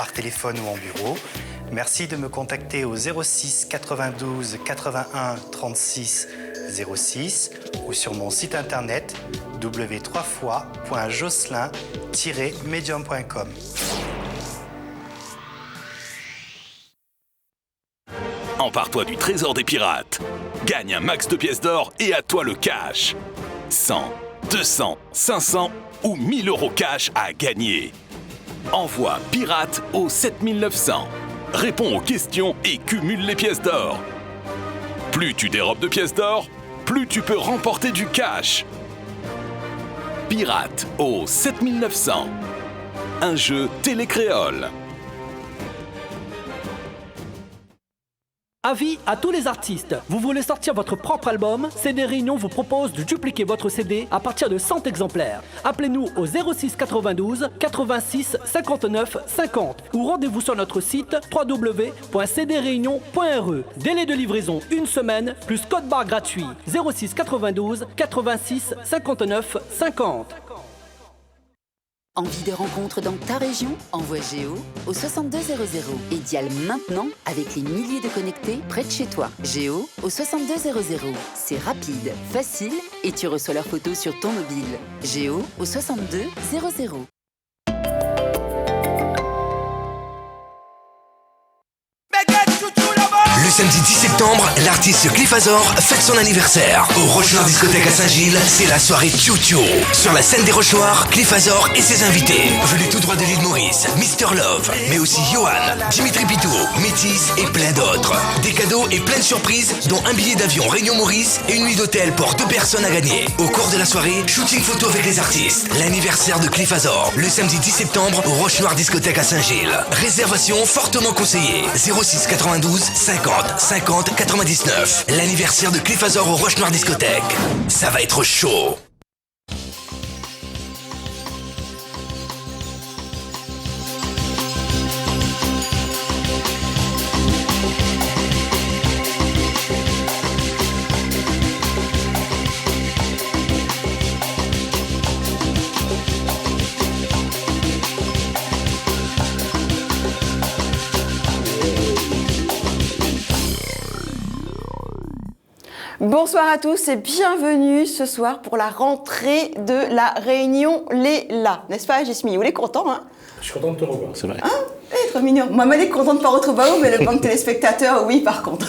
par téléphone ou en bureau. Merci de me contacter au 06 92 81 36 06 ou sur mon site internet w3fois.josselin-medium.com. Empare-toi du trésor des pirates. Gagne un max de pièces d'or et à toi le cash. 100, 200, 500 ou 1000 euros cash à gagner. Envoie pirate au 7900. Réponds aux questions et cumule les pièces d'or. Plus tu dérobes de pièces d'or, plus tu peux remporter du cash. Pirate au 7900. Un jeu télécréole. Avis à tous les artistes. Vous voulez sortir votre propre album? CD Réunion vous propose de dupliquer votre CD à partir de 100 exemplaires. Appelez-nous au 06 92 86 59 50 ou rendez-vous sur notre site www.cdreunion.re. Délai de livraison 1 semaine plus code barre gratuit 06 92 86 59 50. Envie de rencontres dans ta région? Envoie Géo au 6200 et dial maintenant avec les milliers de connectés près de chez toi. Géo au 6200. C'est rapide, facile et tu reçois leurs photos sur ton mobile. Géo au 6200. Le samedi 10 septembre, l'artiste Cliff Azor fête son anniversaire. Au Roche-Noire Discothèque à Saint-Gilles, c'est la soirée Tchou-Tchou. Sur la scène des Roche-Noirs, Cliff Azor et ses invités. Venus tout droit de l'île Maurice, Mr Love, mais aussi Johan, Dimitri Pitou, Métis et plein d'autres. Des cadeaux et plein de surprises, dont un billet d'avion Réunion-Maurice et une nuit d'hôtel pour 2 personnes à gagner. Au cours de la soirée, shooting photo avec les artistes. L'anniversaire de Cliff Azor, le samedi 10 septembre, au Roche-Noire Discothèque à Saint-Gilles. Réservation fortement conseillée. 06 92 50 50 99. L'anniversaire de Cliff Azor au Roche-Noire Discothèque. Ça va être chaud. Bonsoir à tous et bienvenue ce soir pour la rentrée de la Réunion Les La. N'est-ce pas, Jesmi? Vous êtes content, hein? Je suis content de te revoir, c'est vrai. Hein? Trop mignon. Moi, je suis contente de ne pas retrouver vous, mais le banc de téléspectateurs, oui, par contre.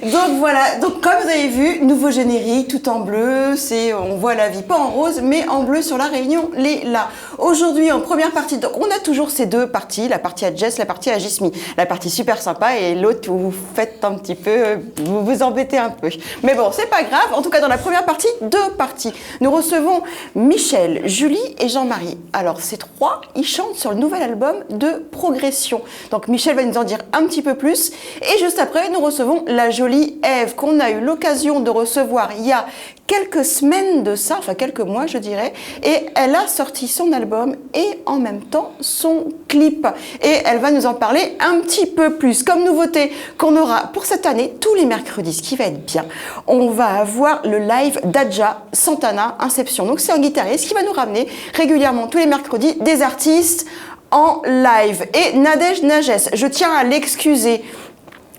Donc voilà, donc comme vous avez vu, nouveau générique, tout en bleu, on voit la vie, pas en rose, mais en bleu sur la Réunion Les La. Aujourd'hui, en première partie, donc on a toujours ces deux parties, la partie à Jess, la partie à Jesmi. La partie super sympa et l'autre où vous faites un petit peu, vous vous embêtez un peu. Mais bon, c'est pas grave. En tout cas, dans la première partie, deux parties. Nous recevons Michel, Julie et Jean-Marie. Alors, ces trois, ils chantent sur le nouvel album de Progression. Donc, Michel va nous en dire un petit peu plus. Et juste après, nous recevons la jolie Ève, qu'on a eu l'occasion de recevoir il y a quelques semaines de ça, enfin quelques mois, je dirais. Et elle a sorti son album et en même temps son clip. Et elle va nous en parler un petit peu plus. Comme nouveauté qu'on aura pour cette année, tous les mercredis, ce qui va être bien, on va avoir le live d'Adja Santana Inception. Donc c'est un guitariste qui va nous ramener régulièrement tous les mercredis des artistes en live. Et Nadège Nagès, je tiens à l'excuser.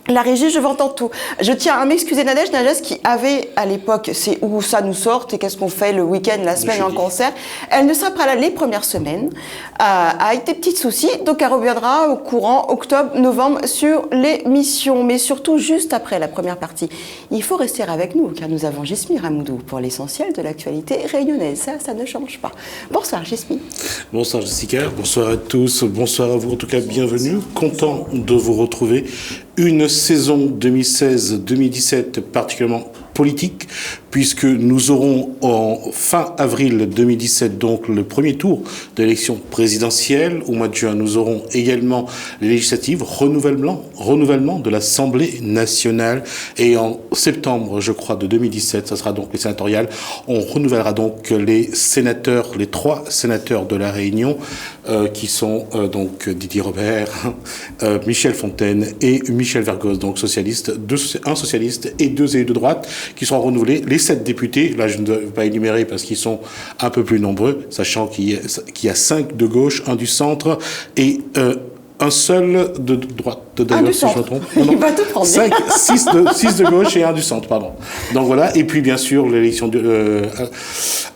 La régie, je vais entendre tout. Je tiens à m'excuser Nadège Nagès qui avait à l'époque, c'est où ça nous sort et qu'est-ce qu'on fait le week-end, la semaine en concert. Elle ne sera pas là les premières semaines, avec des petits soucis. Donc elle reviendra au courant octobre-novembre sur l'émission. Mais surtout juste après la première partie. Il faut rester avec nous car nous avons Jesmi Ramoudou pour l'essentiel de l'actualité réunionnaise. Ça ne change pas. Bonsoir Jesmi. Bonsoir Jessica, bonsoir à tous, bonsoir à vous en tout cas, bienvenue. Content de vous retrouver. Une saison 2016-2017 particulièrement politique, puisque nous aurons en fin avril 2017 donc le premier tour de l'élection présidentielle. Au mois de juin, nous aurons également les législatives, renouvellement de l'Assemblée nationale. Et en septembre, je crois, de 2017, ça sera donc les sénatoriales. On renouvellera donc les sénateurs, les 3 sénateurs de la Réunion, qui sont donc Didier Robert, Michel Fontaine et Michel Vergoz, donc socialiste, un socialiste et 2 élus de droite qui seront renouvelés. Les 7 députés, là je ne vais pas énumérer parce qu'ils sont un peu plus nombreux, sachant qu'il y a 5 de gauche, 1 du centre et un seul de droite, Un d'ailleurs, du si je me centre. trompe. Il va tout prendre. 6 de gauche et un du centre, pardon. Donc voilà, et puis bien sûr l'élection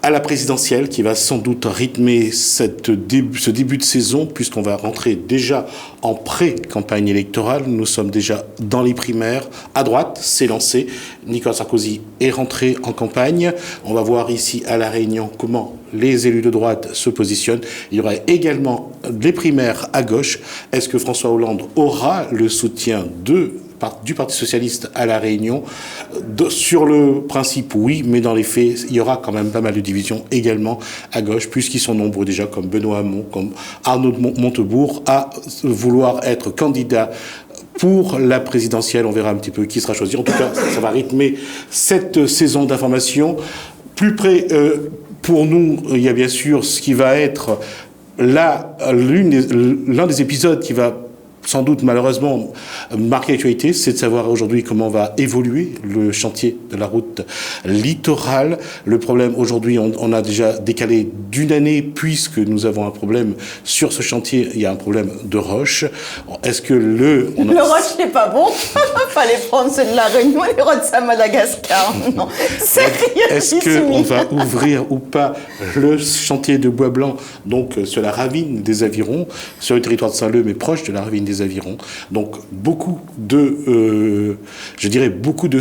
à la présidentielle qui va sans doute rythmer ce début de saison, puisqu'on va rentrer déjà en pré-campagne électorale. Nous sommes déjà dans les primaires. À droite, c'est lancé. Nicolas Sarkozy est rentré en campagne. On va voir ici à La Réunion comment les élus de droite se positionnent. Il y aura également des primaires à gauche. Est-ce que François Hollande aura le soutien du Parti socialiste à La Réunion? Sur le principe, oui, mais dans les faits, il y aura quand même pas mal de divisions également à gauche, puisqu'ils sont nombreux déjà, comme Benoît Hamon, comme Arnaud de Montebourg, à vouloir être candidat pour la présidentielle. On verra un petit peu qui sera choisi. En tout cas, ça va rythmer cette saison d'information. Plus près, pour nous, il y a bien sûr ce qui va être l'un des épisodes qui va sans doute malheureusement marquer l'actualité, c'est de savoir aujourd'hui comment va évoluer le chantier de la route littorale. Le problème aujourd'hui, on a déjà décalé d'une année puisque nous avons un problème sur ce chantier, il y a un problème de roche. Est-ce que le roche n'est pas bon. Fallait prendre ceux de La Réunion et les roches à Madagascar. Non, c'est rien. Est-ce qu'on va ouvrir ou pas le chantier de Bois Blanc, donc sur la ravine des Avirons, sur le territoire de Saint-Leu, mais proche de la ravine des Avirons. Donc beaucoup de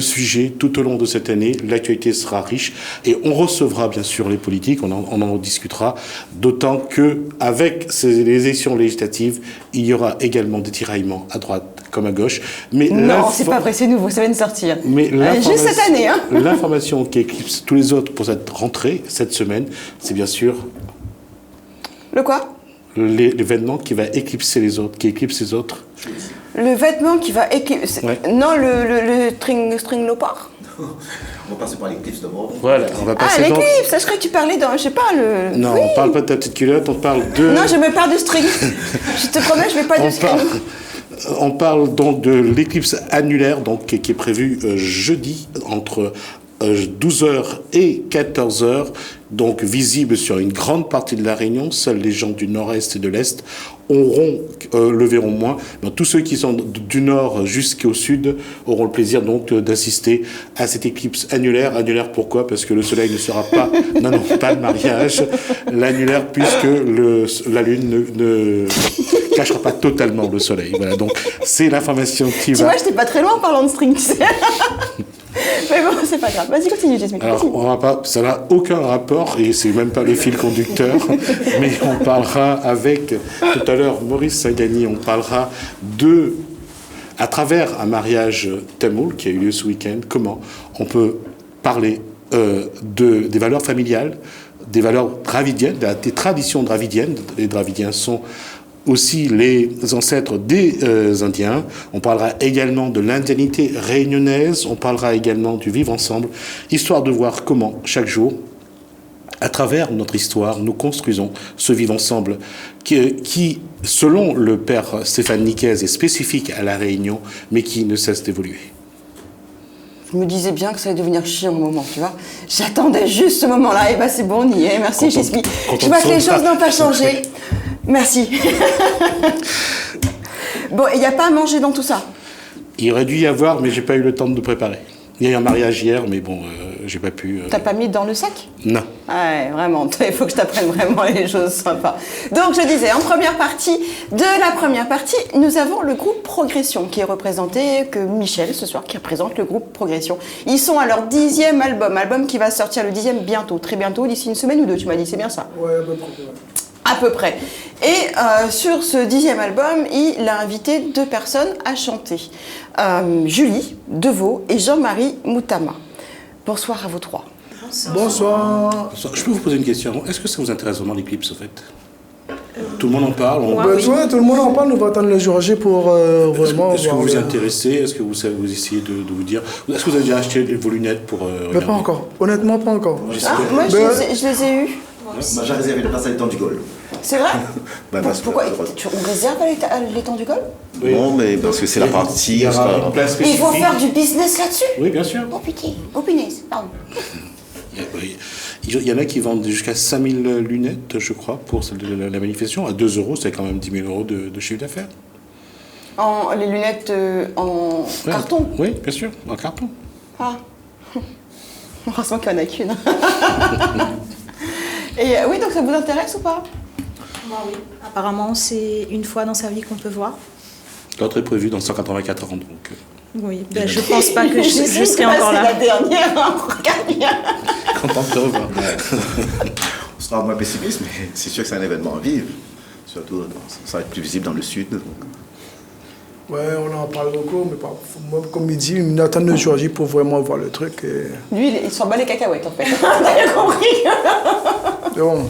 sujets tout au long de cette année. L'actualité sera riche et on recevra bien sûr les politiques, on en discutera, d'autant que avec les élections législatives, il y aura également des tiraillements à droite comme à gauche. Mais non, c'est pas vrai, c'est nouveau, ça vient de sortir. Mais juste cette année. Hein. L'information qui éclipse tous les autres pour cette rentrée, cette semaine, c'est bien sûr... Le quoi ? L'événement qui va éclipser les autres, qui éclipse les autres. Le vêtement qui va éclipser... Ouais. Non, le string leopard. On va passer par l'éclipse d'abord. Voilà, on va passer l'éclipse, je croyais que tu parlais dans... Je sais pas, le... Non, oui. on parle pas de ta petite culotte, on parle de... Non, je me parle de string. Je te promets, je mets pas de string. On parle donc de l'éclipse annulaire donc, qui est prévue jeudi entre 12h et 14h, donc visible sur une grande partie de la Réunion. Seuls les gens du nord-est et de l'est le verront moins. Donc, tous ceux qui sont du nord jusqu'au sud auront le plaisir donc d'assister à cette éclipse annulaire. Annulaire pourquoi ? Parce que le soleil ne sera pas... non, pas le mariage. L'annulaire puisque la lune ne cachera pas totalement le soleil. Voilà, donc c'est l'information qui va... Tu vois, j'étais pas très loin en parlant de string, tu sais. Mais bon, c'est pas grave. Vas-y, continue, Jasmine. Alors, ça n'a aucun rapport, et c'est même pas le fil conducteur, mais on parlera avec, tout à l'heure, Maurice Sagani, on parlera à travers un mariage tamoul qui a eu lieu ce week-end, comment on peut parler des valeurs familiales, des valeurs dravidiennes, des traditions dravidiennes. Les dravidiens sont aussi les ancêtres des Indiens. On parlera également de l'indianité réunionnaise, on parlera également du vivre ensemble, histoire de voir comment, chaque jour, à travers notre histoire, nous construisons ce vivre ensemble qui, selon le père Stéphane Nicaise, est spécifique à La Réunion, mais qui ne cesse d'évoluer. Je me disais bien que ça allait devenir chiant au moment, tu vois. J'attendais juste ce moment-là, et c'est bon, on y est. Merci, Jasmine. Je vois que les choses n'ont pas changé. Merci. Bon, il n'y a pas à manger dans tout ça? Il aurait dû y avoir, mais j'ai pas eu le temps de préparer. Il y a eu un mariage hier, mais bon, j'ai pas pu... T'as pas mis dans le sac? Non. Ouais, vraiment, il faut que je t'apprenne vraiment les choses sympas. Donc, je disais, en première partie, nous avons le groupe Progression, qui est représenté, que Michel, ce soir, qui représente le groupe Progression. Ils sont à leur 10e album qui va sortir le 10e bientôt, très bientôt, d'ici une semaine ou deux, tu m'as dit, c'est bien ça? Ouais, à peu près. À peu près. Et sur ce 10e album, il a invité 2 personnes à chanter. Julie Deveau et Jean-Marie Moutama. Bonsoir à vous 3. Bonsoir. Je peux vous poser une question? Est-ce que ça vous intéresse vraiment l'éclipse, en fait? Tout le monde en parle. Ouais, tout le monde en parle. Nous va attendre le jour J pour vraiment. Est-ce que vous vous intéressez? Est-ce que vous essayez de vous dire? Est-ce que vous avez déjà acheté vos lunettes pour Mais pas encore. Honnêtement, pas encore. Moi, je les ai eues. Moi, j'ai réservé la place à l'étang du Gaulle. C'est vrai? Pourquoi on réserve à l'étang du Gaulle? Oui. Non, mais parce que c'est la partie... Il y aura une place Ils spécifique. vont faire du business là-dessus? Oui, bien sûr. Oh putain, oh punaise, pardon. Il y en a qui vendent jusqu'à 5000 lunettes, je crois, pour la manifestation. À 2 €, c'est quand même 10 000 € de chiffre d'affaires. Les lunettes en carton. Oui, bien sûr, en carton. Ah. Heureusement qu'il n'y en a qu'une. Et oui, donc ça vous intéresse ou pas? Moi, oui. Apparemment, c'est une fois dans sa vie qu'on peut voir. L'autre est prévu dans 184 ans, donc... Oui, ben, je pense pas que je serai encore là. C'est la dernière, hein, regarde bien. Content de te revoir. On sera moins pessimiste, mais c'est sûr que c'est un événement à vivre. Surtout, ça va être plus visible dans le sud. Donc. Ouais, on en parle beaucoup, mais moi, comme il dit, il attend le jour J pour vraiment voir le truc. Et... Lui, il s'en bat les cacahuètes, en fait. T'as bien compris. Bon.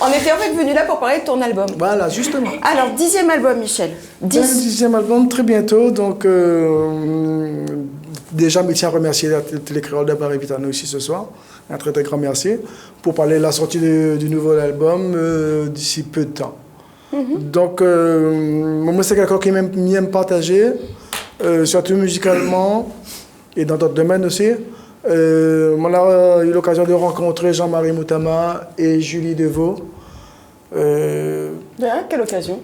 On était en fait venu là pour parler de ton album. Voilà, justement. Alors, 10e album, Michel. 10. 10e album, très bientôt. Donc, déjà, je tiens à remercier la Télécréole d'avoir invité à nous ici ce soir. Un très, très grand merci. Pour parler de la sortie du nouvel album d'ici peu de temps. Donc, moi, c'est quelqu'un qui aime partager, surtout musicalement et dans d'autres domaines aussi. On a eu l'occasion de rencontrer Jean-Marie Moutama et Julie Deveau. Quelle occasion?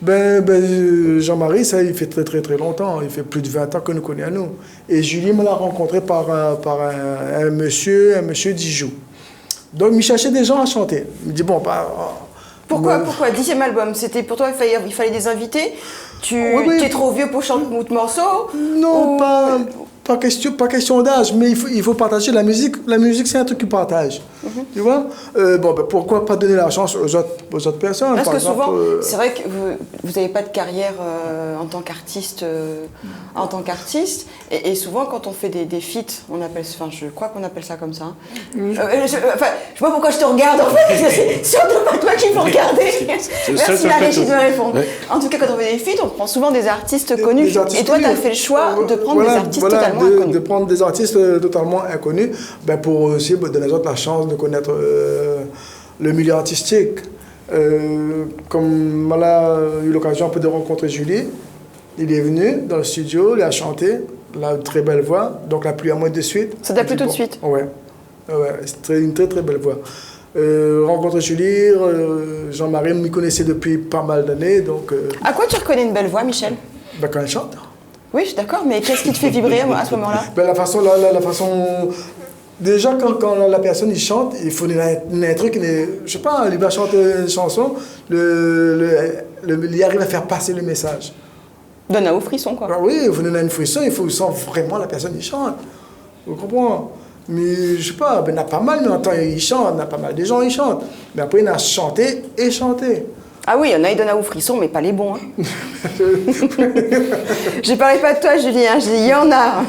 Jean-Marie, ça, il fait très très très longtemps. Il fait plus de 20 ans que nous connaissons nous. Et Julie me l'a rencontré par un monsieur Dijoux. Donc, il cherchait des gens à chanter. Il me dit, bon, Pourquoi 10e album? C'était pour toi, il fallait des invités? Tu es trop vieux pour chanter de morceaux? Non, pas question d'âge, mais il faut partager la musique. La musique, c'est un truc qui partage. Tu vois? Pourquoi pas donner la chance aux autres personnes? Parce que souvent, c'est vrai que vous n'avez pas de carrière en tant qu'artiste. Et souvent, quand on fait des feats, on appelle, je crois qu'on appelle ça comme ça. Je sais pas pourquoi je te regarde, en fait. C'est surtout pas toi qui faut regarder. Merci la régie de me répondre. Ouais. En tout cas, quand on fait des feats, on prend souvent des artistes connus. Et toi, tu as fait le choix de prendre des artistes totalement inconnus. De prendre des artistes totalement inconnus, pour aussi donner aux autres la chance de connaître le milieu artistique. Comme on a eu l'occasion un peu de rencontrer Julie, il est venu dans le studio, il a chanté, il a une très belle voix, donc la pluie à moi de suite. Ça t'a plu tout de suite? Ouais, c'est une très très belle voix. Rencontrer Julie, Jean-Marie m'y connaissait depuis pas mal d'années, donc... À quoi tu reconnais une belle voix, Michel? Quand elle chante. Oui, je suis d'accord, mais qu'est-ce qui te fait vibrer à ce moment-là? La façon... Déjà, quand la personne il chante, il faut un truc, je sais pas, il va chanter une chanson, il arrive à faire passer le message. Donne un haut frisson, quoi. Oui, vous donnez un frisson, il faut sentir vraiment la personne il chante. Vous comprenez? Mais je sais pas, il y en a pas mal, mais en temps il chante, il y en a pas mal de gens ils chantent. Mais après, il y en a chanté et chanté. Ah oui, il y en a, ils donnent à vous frisson, mais pas les bons. Hein. Je parlais pas de toi, Julie, hein. Je dis il y en a.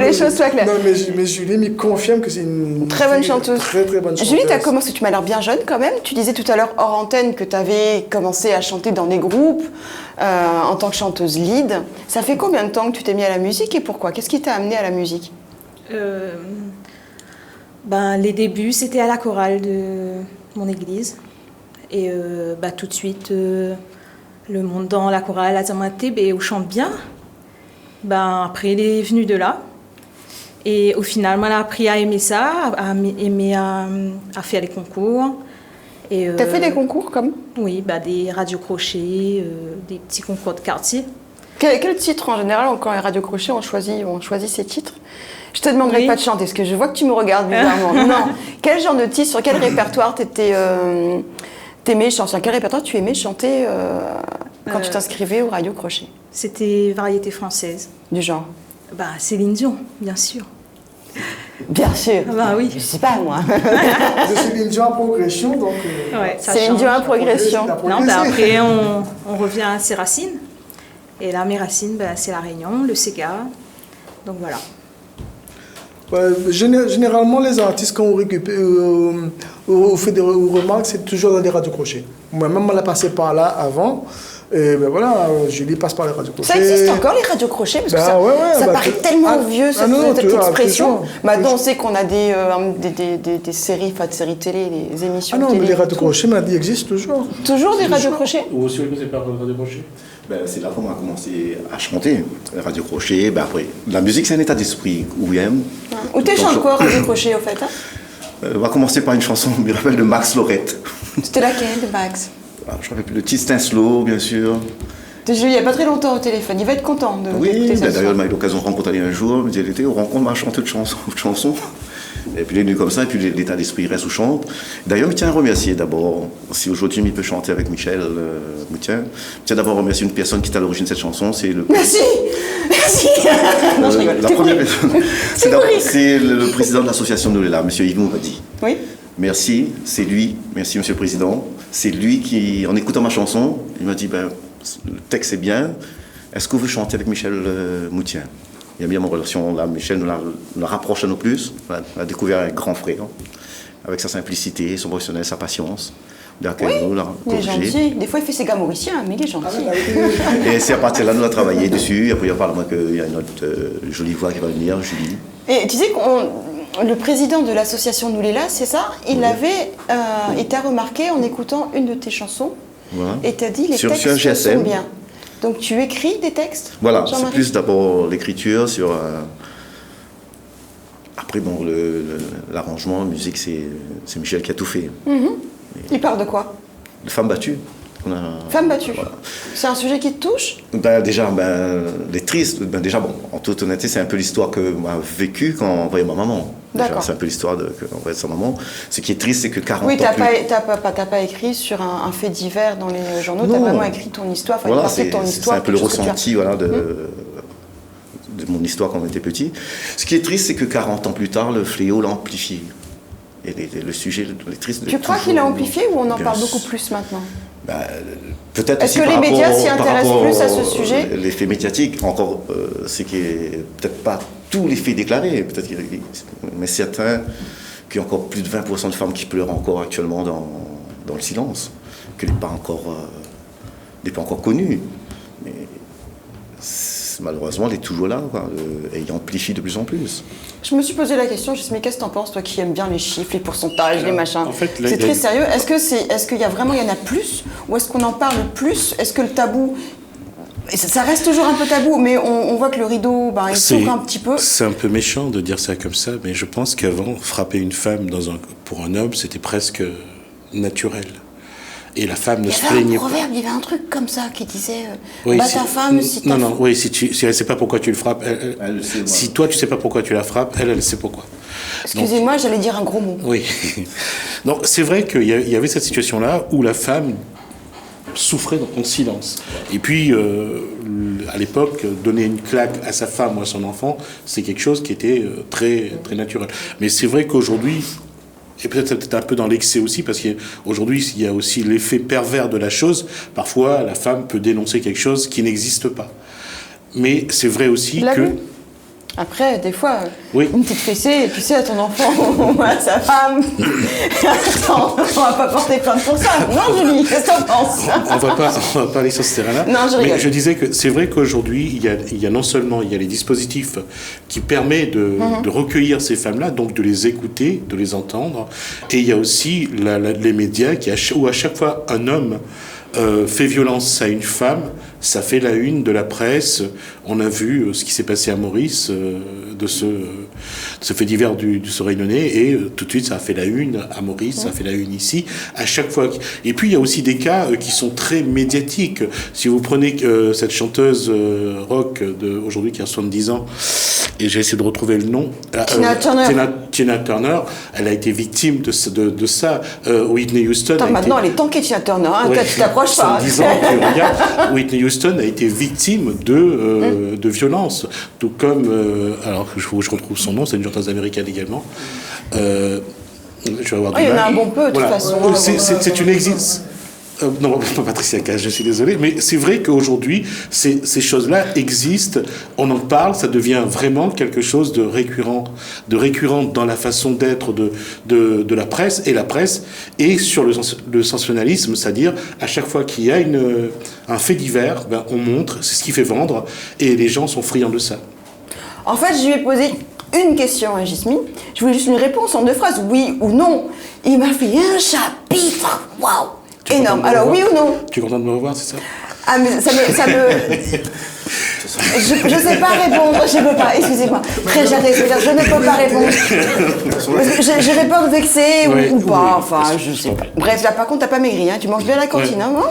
Les choses soient claires. Non, mais Julie me confirme que c'est une très bonne chanteuse. Très, très bonne chanteuse. Julie, tu as commencé, tu m'as l'air bien jeune quand même. Tu disais tout à l'heure hors antenne que tu avais commencé à chanter dans des groupes en tant que chanteuse lead. Ça fait combien de temps que tu t'es mis à la musique et pourquoi? Qu'est-ce qui t'a amené à la musique? Les débuts, c'était à la chorale de mon église. Et tout de suite, le monde dans la chorale a été, on chante bien. Après, il est venu de là. Et au final, moi, j'ai appris à aimer ça, à faire les concours. T'as fait des concours comme? Oui, des radios-crochets, des petits concours de quartier. Quel titre en général, quand les radios-crochets, on choisit ces titres? Je te demanderai pas de chanter, parce que je vois que tu me regardes bizarrement. Non. Quel genre de titre, sur quel répertoire t'aimais chanter? Sur quel répertoire tu aimais chanter quand tu t'inscrivais au radio-crochet? C'était variété française. Du genre? Céline Dion, bien sûr. Bien sûr. Oui. Je sais pas, moi. De Céline Dion en progression, donc... Céline Dion en progression. Après, on revient à ses racines. Et là, mes racines, c'est la Réunion, le Sega. Donc voilà. Généralement, les artistes, quand on récupère, on fait des remarques, c'est toujours dans des radios-crochets. Moi-même, on a passé par là avant. Et Julie passe par les radios-crochets. Ça existe encore, les radios-crochets? Parce que ça paraît tellement vieux, cette expression. Maintenant, on sait qu'on a des séries, des séries télé, des émissions télé. Mais les radios-crochets, ils existent toujours. Toujours des radios-crochets? Vous aussi, vous par radio-crochet? C'est là qu'on a commencé à chanter, radio-crochet. Après, la musique, c'est un état d'esprit où il aime. Où tu chantes quoi, radio-crochet, au fait? On va commencer par une chanson, je me rappelle, de Max Lorette. C'était laquelle, de Max? Je me rappelle le titre, c'est un slow, bien sûr. J'ai eu il n'y a pas très longtemps au téléphone. Il va être content de Oui, d'écouter ça. d'ailleurs, il m'a eu l'occasion de rencontrer un jour. Il me disait, on rencontre ma chanteuse de chansons. Et puis il est venu comme ça, et puis l'état d'esprit reste où chante. D'ailleurs, je tiens à remercier d'abord, si aujourd'hui il peut chanter avec Michel Moutien, je tiens d'abord à remercier une personne qui est à l'origine de cette chanson, c'est le... Merci. Non, je rigole. La première personne, c'est le président de l'association de Noulela, M. Yves Mouradi. Oui. Merci, c'est lui, merci Monsieur le Président. C'est lui qui, en écoutant ma chanson, il m'a dit, le texte est bien, est-ce que vous chanter avec Michel Moutien? Il y a bien mon relation là, Michel nous la rapproche à nous plus. On a découvert un grand frère, avec sa simplicité, son professionnel, sa patience. Oui, il est gentil. Des fois, il fait ses gars mauriciens, mais il est gentil. Et c'est à partir de là, nous avons travaillé dessus. Après, il parle moi qu'il y a une autre jolie voix qui va venir, Julie. Et tu sais le président de l'association Noulela, c'est ça, il avait été remarqué en écoutant une de tes chansons. Voilà. Et t'as dit les textes sont bien. Donc tu écris des textes? Voilà, c'est plus d'abord l'écriture sur... Après, bon, l'arrangement, la musique, c'est Michel qui a tout fait. Il parle de quoi? De femmes battues. Femmes battues. Voilà. C'est un sujet qui te touche? Déjà, les tristes, déjà, bon, en toute honnêteté, c'est un peu l'histoire que m'a vécue quand on voyait ma maman. Déjà, c'est un peu l'histoire qu'on voyait sa maman. Ce qui est triste, c'est que 40 ans plus... Oui, t'as pas écrit sur un fait divers dans les journaux, t'as vraiment écrit ton histoire, voilà, une partie de ton histoire. C'est un peu le ressenti, voilà, de mon histoire quand on était petit. Ce qui est triste, c'est que 40 ans plus tard, le fléau l'a amplifié. Et le sujet, les tristes... Tu crois qu'il a amplifié ou on en parle beaucoup plus maintenant? Peut-être. Est-ce que les médias s'y intéressent plus à ce sujet? L'effet médiatique, encore, c'est qu'il n'y a peut-être pas tous les faits déclarés, mais certains, qu'il y a encore plus de 20% de femmes qui pleurent encore actuellement dans le silence, que n'est pas encore connu. Mais malheureusement, elle est toujours là, et il amplifie de plus en plus. Je me suis posé la question, Jasmine, qu'est-ce que t'en penses, toi qui aimes bien les chiffres, les pourcentages, les machins? En fait, c'est très sérieux. Est-ce qu'il y a vraiment, il y en a plus? Ou est-ce qu'on en parle plus? Est-ce que le tabou... Ça reste toujours un peu tabou, mais on voit que le rideau, il s'ouvre un petit peu. C'est un peu méchant de dire ça comme ça, mais je pense qu'avant, frapper une femme pour un homme, c'était presque naturel. Et la femme ne se plaignait pas. Il y avait un proverbe comme ça qui disait bat ta femme si ta femme... Oui, si elle ne sait pas pourquoi tu le frappes, elle sait, si toi tu ne sais pas pourquoi tu la frappes, elle sait pourquoi. Excusez-moi, j'allais dire un gros mot. Oui. Donc c'est vrai qu'il y avait cette situation-là où la femme souffrait en silence. Et puis, à l'époque, donner une claque à sa femme ou à son enfant, c'est quelque chose qui était très, très naturel. Mais c'est vrai qu'aujourd'hui, et peut-être un peu dans l'excès aussi, parce qu'aujourd'hui, il y a aussi l'effet pervers de la chose. Parfois, la femme peut dénoncer quelque chose qui n'existe pas. Mais c'est vrai aussi que... Après, des fois, une petite fessée, tu sais, à ton enfant ou à sa femme. Attends, on va pas porter plainte pour ça. Non, Julie, qu'est-ce que t'en penses? On va pas aller sur ce terrain-là. Non, je rigole. Mais je disais que c'est vrai qu'aujourd'hui, il y a non seulement les dispositifs qui permettent de recueillir ces femmes-là, donc de les écouter, de les entendre, et il y a aussi les médias où à chaque fois un homme fait violence à une femme, ça fait la une de la presse. On a vu ce qui s'est passé à Maurice, de ce fait divers du Réunionnais, et tout de suite ça a fait la une à Maurice, ça a fait la une ici, à chaque fois. Et puis il y a aussi des cas qui sont très médiatiques. Si vous prenez cette chanteuse rock aujourd'hui qui a 70 ans, et j'ai essayé de retrouver le nom, Tina Turner, elle a été victime de ça. Whitney Houston... Maintenant elle est tankée, Tina Turner, tu t'approches pas. 70 ans, regarde, Whitney Houston a été victime de violence, tout comme, alors je retrouve son nom, c'est une chanteuse américaine également. Je vais avoir du mal. Il y en a un bon peu, de toute façon. C'est une existe. Non, pas Patricia Cass, je suis désolé, mais c'est vrai qu'aujourd'hui, ces choses-là existent, on en parle, ça devient vraiment quelque chose de récurrent dans la façon d'être de la presse, et sur le sensationnalisme, c'est-à-dire à chaque fois qu'il y a un fait divers, on montre, c'est ce qui fait vendre, et les gens sont friands de ça. En fait, je lui ai posé une question à Jasmine, je voulais juste une réponse en 2 phrases, oui ou non. Il m'a fait un chapitre, waouh! Énorme. Alors, oui ou non? Tu es content de me revoir, c'est ça? Ah, mais ça me... Je ne sais pas répondre, je ne peux pas, excusez-moi. Très gênée, je ne peux pas répondre. J'aurais peur de vexer ou pas, enfin, je sais pas. Bref, là, par contre, t'as pas maigri, hein. Tu manges bien à la cantine, hein? Non.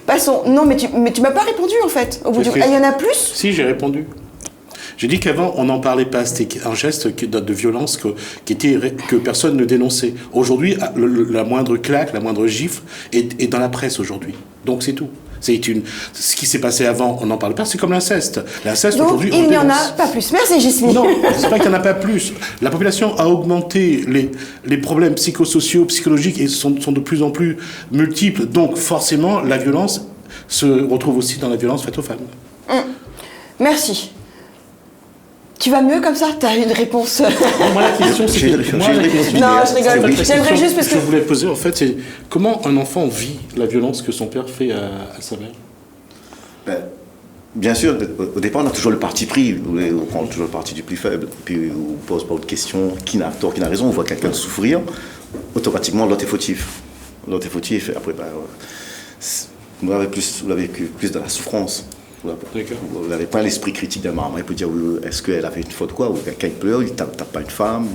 Passons. Non, mais tu m'as pas répondu en fait. Au bout du... Il y en a plus? Si, j'ai répondu. J'ai dit qu'avant, on n'en parlait pas. C'était un geste de violence que personne ne dénonçait. Aujourd'hui, la moindre claque, la moindre gifle est dans la presse aujourd'hui. Donc c'est tout. Ce qui s'est passé avant, on n'en parle pas, c'est comme l'inceste. L'inceste, aujourd'hui, on il n'y en dénonce. a pas plus. Merci, Jasmine. Non, c'est pas qu'il n'y en a pas plus. La population a augmenté, les problèmes psychosociaux, psychologiques et sont de plus en plus multiples. Donc forcément, la violence se retrouve aussi dans la violence faite aux femmes. Merci. Tu vas mieux comme ça? T'as une réponse? Moi, la question, c'est... Non, je rigole. J'aimerais juste parce que... je voulais poser, en fait, c'est comment un enfant vit la violence que son père fait à sa mère? Bien sûr, au départ, on a toujours le parti pris, on prend toujours le parti du plus faible, puis on ne pose pas de questions, qui n'a tort, qui n'a raison, on voit quelqu'un souffrir, automatiquement, l'autre est fautif. L'autre est fautif, et après, vous l'avez plus de la souffrance. Vous n'avez pas l'esprit critique d'un maman. Il peut dire est-ce qu'elle a fait une faute quoi, ou quelqu'un pleure, il ne tape pas une femme.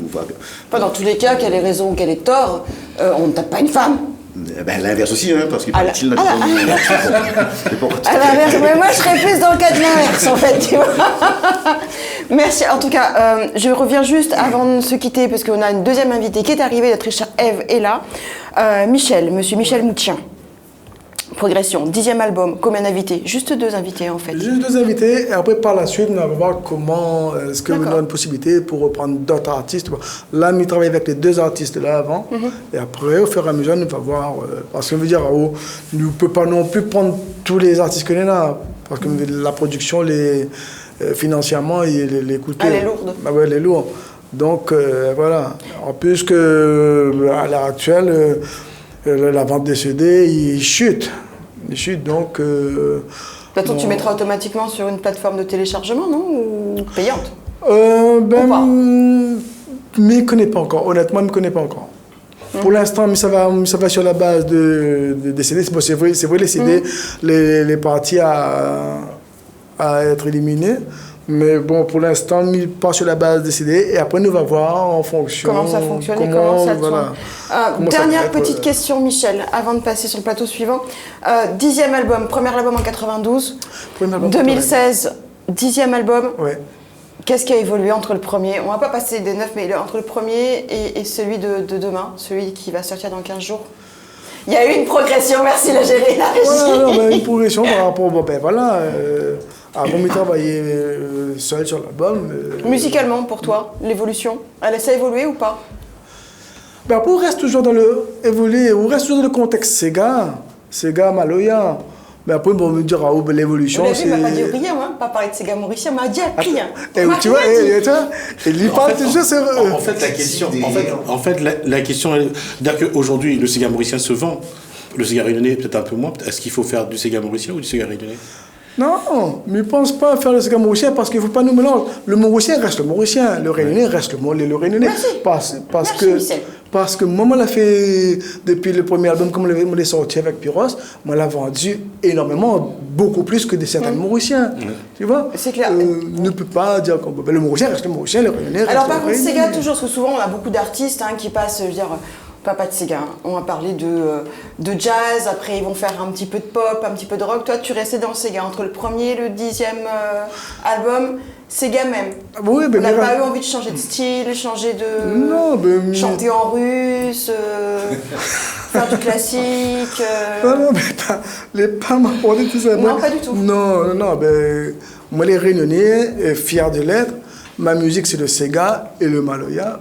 Pas dans tous les cas, qu'elle ait raison ou qu'elle ait tort, on ne tape pas une femme. L'inverse aussi, hein, parce qu'il paraît-il... À l'inverse, mais moi je serais plus dans le cas de l'inverse en fait, tu vois. Merci, en tout cas, je reviens juste avant de se quitter, parce qu'on a une deuxième invitée qui est arrivée, notre chère Ève est là. Monsieur Michel Moutien. Progression, 10e album, combien d'invités? Juste 2 invités en fait. Juste 2 invités, et après par la suite, on va voir comment est-ce que nous avons une possibilité pour reprendre d'autres artistes. Là, nous travaillons avec les 2 artistes là avant, et après, au fur et à mesure, nous allons voir. Parce que, nous ne pouvons pas non plus prendre tous les artistes que nous avons, parce que la production, financièrement, les coûts. Elle est lourde. Oui, elle est lourde. Donc, voilà. En plus que, à l'heure actuelle, la vente des CD, il chute. Donc... Attends, tu mettras automatiquement sur une plateforme de téléchargement, non? Ou payante? Mais je ne connais pas encore. Honnêtement, je ne connais pas encore. Pour l'instant, ça va sur la base des CD. C'est vrai, les CD, les parties à être éliminées. Mais bon, pour l'instant, on part sur la base des CD et après, nous allons voir en fonction... Comment ça fonctionne et comment ça tourne. Dernière petite question, Michel, avant de passer sur le plateau suivant. 10e album, premier album en 92. 2016, 10e album. Ouais. Qu'est-ce qui a évolué entre le premier? On ne va pas passer des 9, mais entre le premier et celui de demain, celui qui va sortir dans 15 jours. Il y a eu une progression, merci la gérer, la régie. Ouais, une progression par rapport au... Avant de travailler seul sur l'album. Musicalement, pour toi, l'évolution, ça a évolué ou pas? On reste toujours dans le contexte Sega, Maloya. Mais après, on me dira, l'évolution, c'est... Il m'a pas dit rien, pas parler de Sega Mauricien, il m'a dit rien. Tu vois, il parle toujours sur... En fait, la question, c'est-à-dire qu'aujourd'hui, le Sega Mauricien se vend. Le Sega Réunionnais, peut-être un peu moins. Est-ce qu'il faut faire du Sega Mauricien ou du Sega Réunionnais? Non, mais je ne pense pas faire le Sega Mauricien parce qu'il ne faut pas nous mélanger. Le Mauricien reste le Mauricien, le Réunionnais reste le Réunionnais. Parce que moi, je l'ai fait depuis le premier album, comme je l'ai sorti avec Pyros, moi, je l'ai vendu énormément, beaucoup plus que certains Mauriciens. Tu vois? C'est clair. Ne peut pas dire que le Mauricien reste le Mauricien, le Réunionnais reste le Réunionnais. Alors, par contre, Sega, toujours, parce que souvent, on a beaucoup d'artistes qui passent, je veux dire. Pas de Sega, on va parler de jazz, après ils vont faire un petit peu de pop, un petit peu de rock. Toi, tu restais dans Sega, entre le premier et le 10e album, Sega même. Oui, on n'a pas eu envie de changer de style, changer de... Non, chanter en russe, faire du classique... Non, mais pas m'apporter tout ça. Non, pas du tout. Non, moi les Réunionnais, fiers de l'être, ma musique c'est le Sega et le Maloya.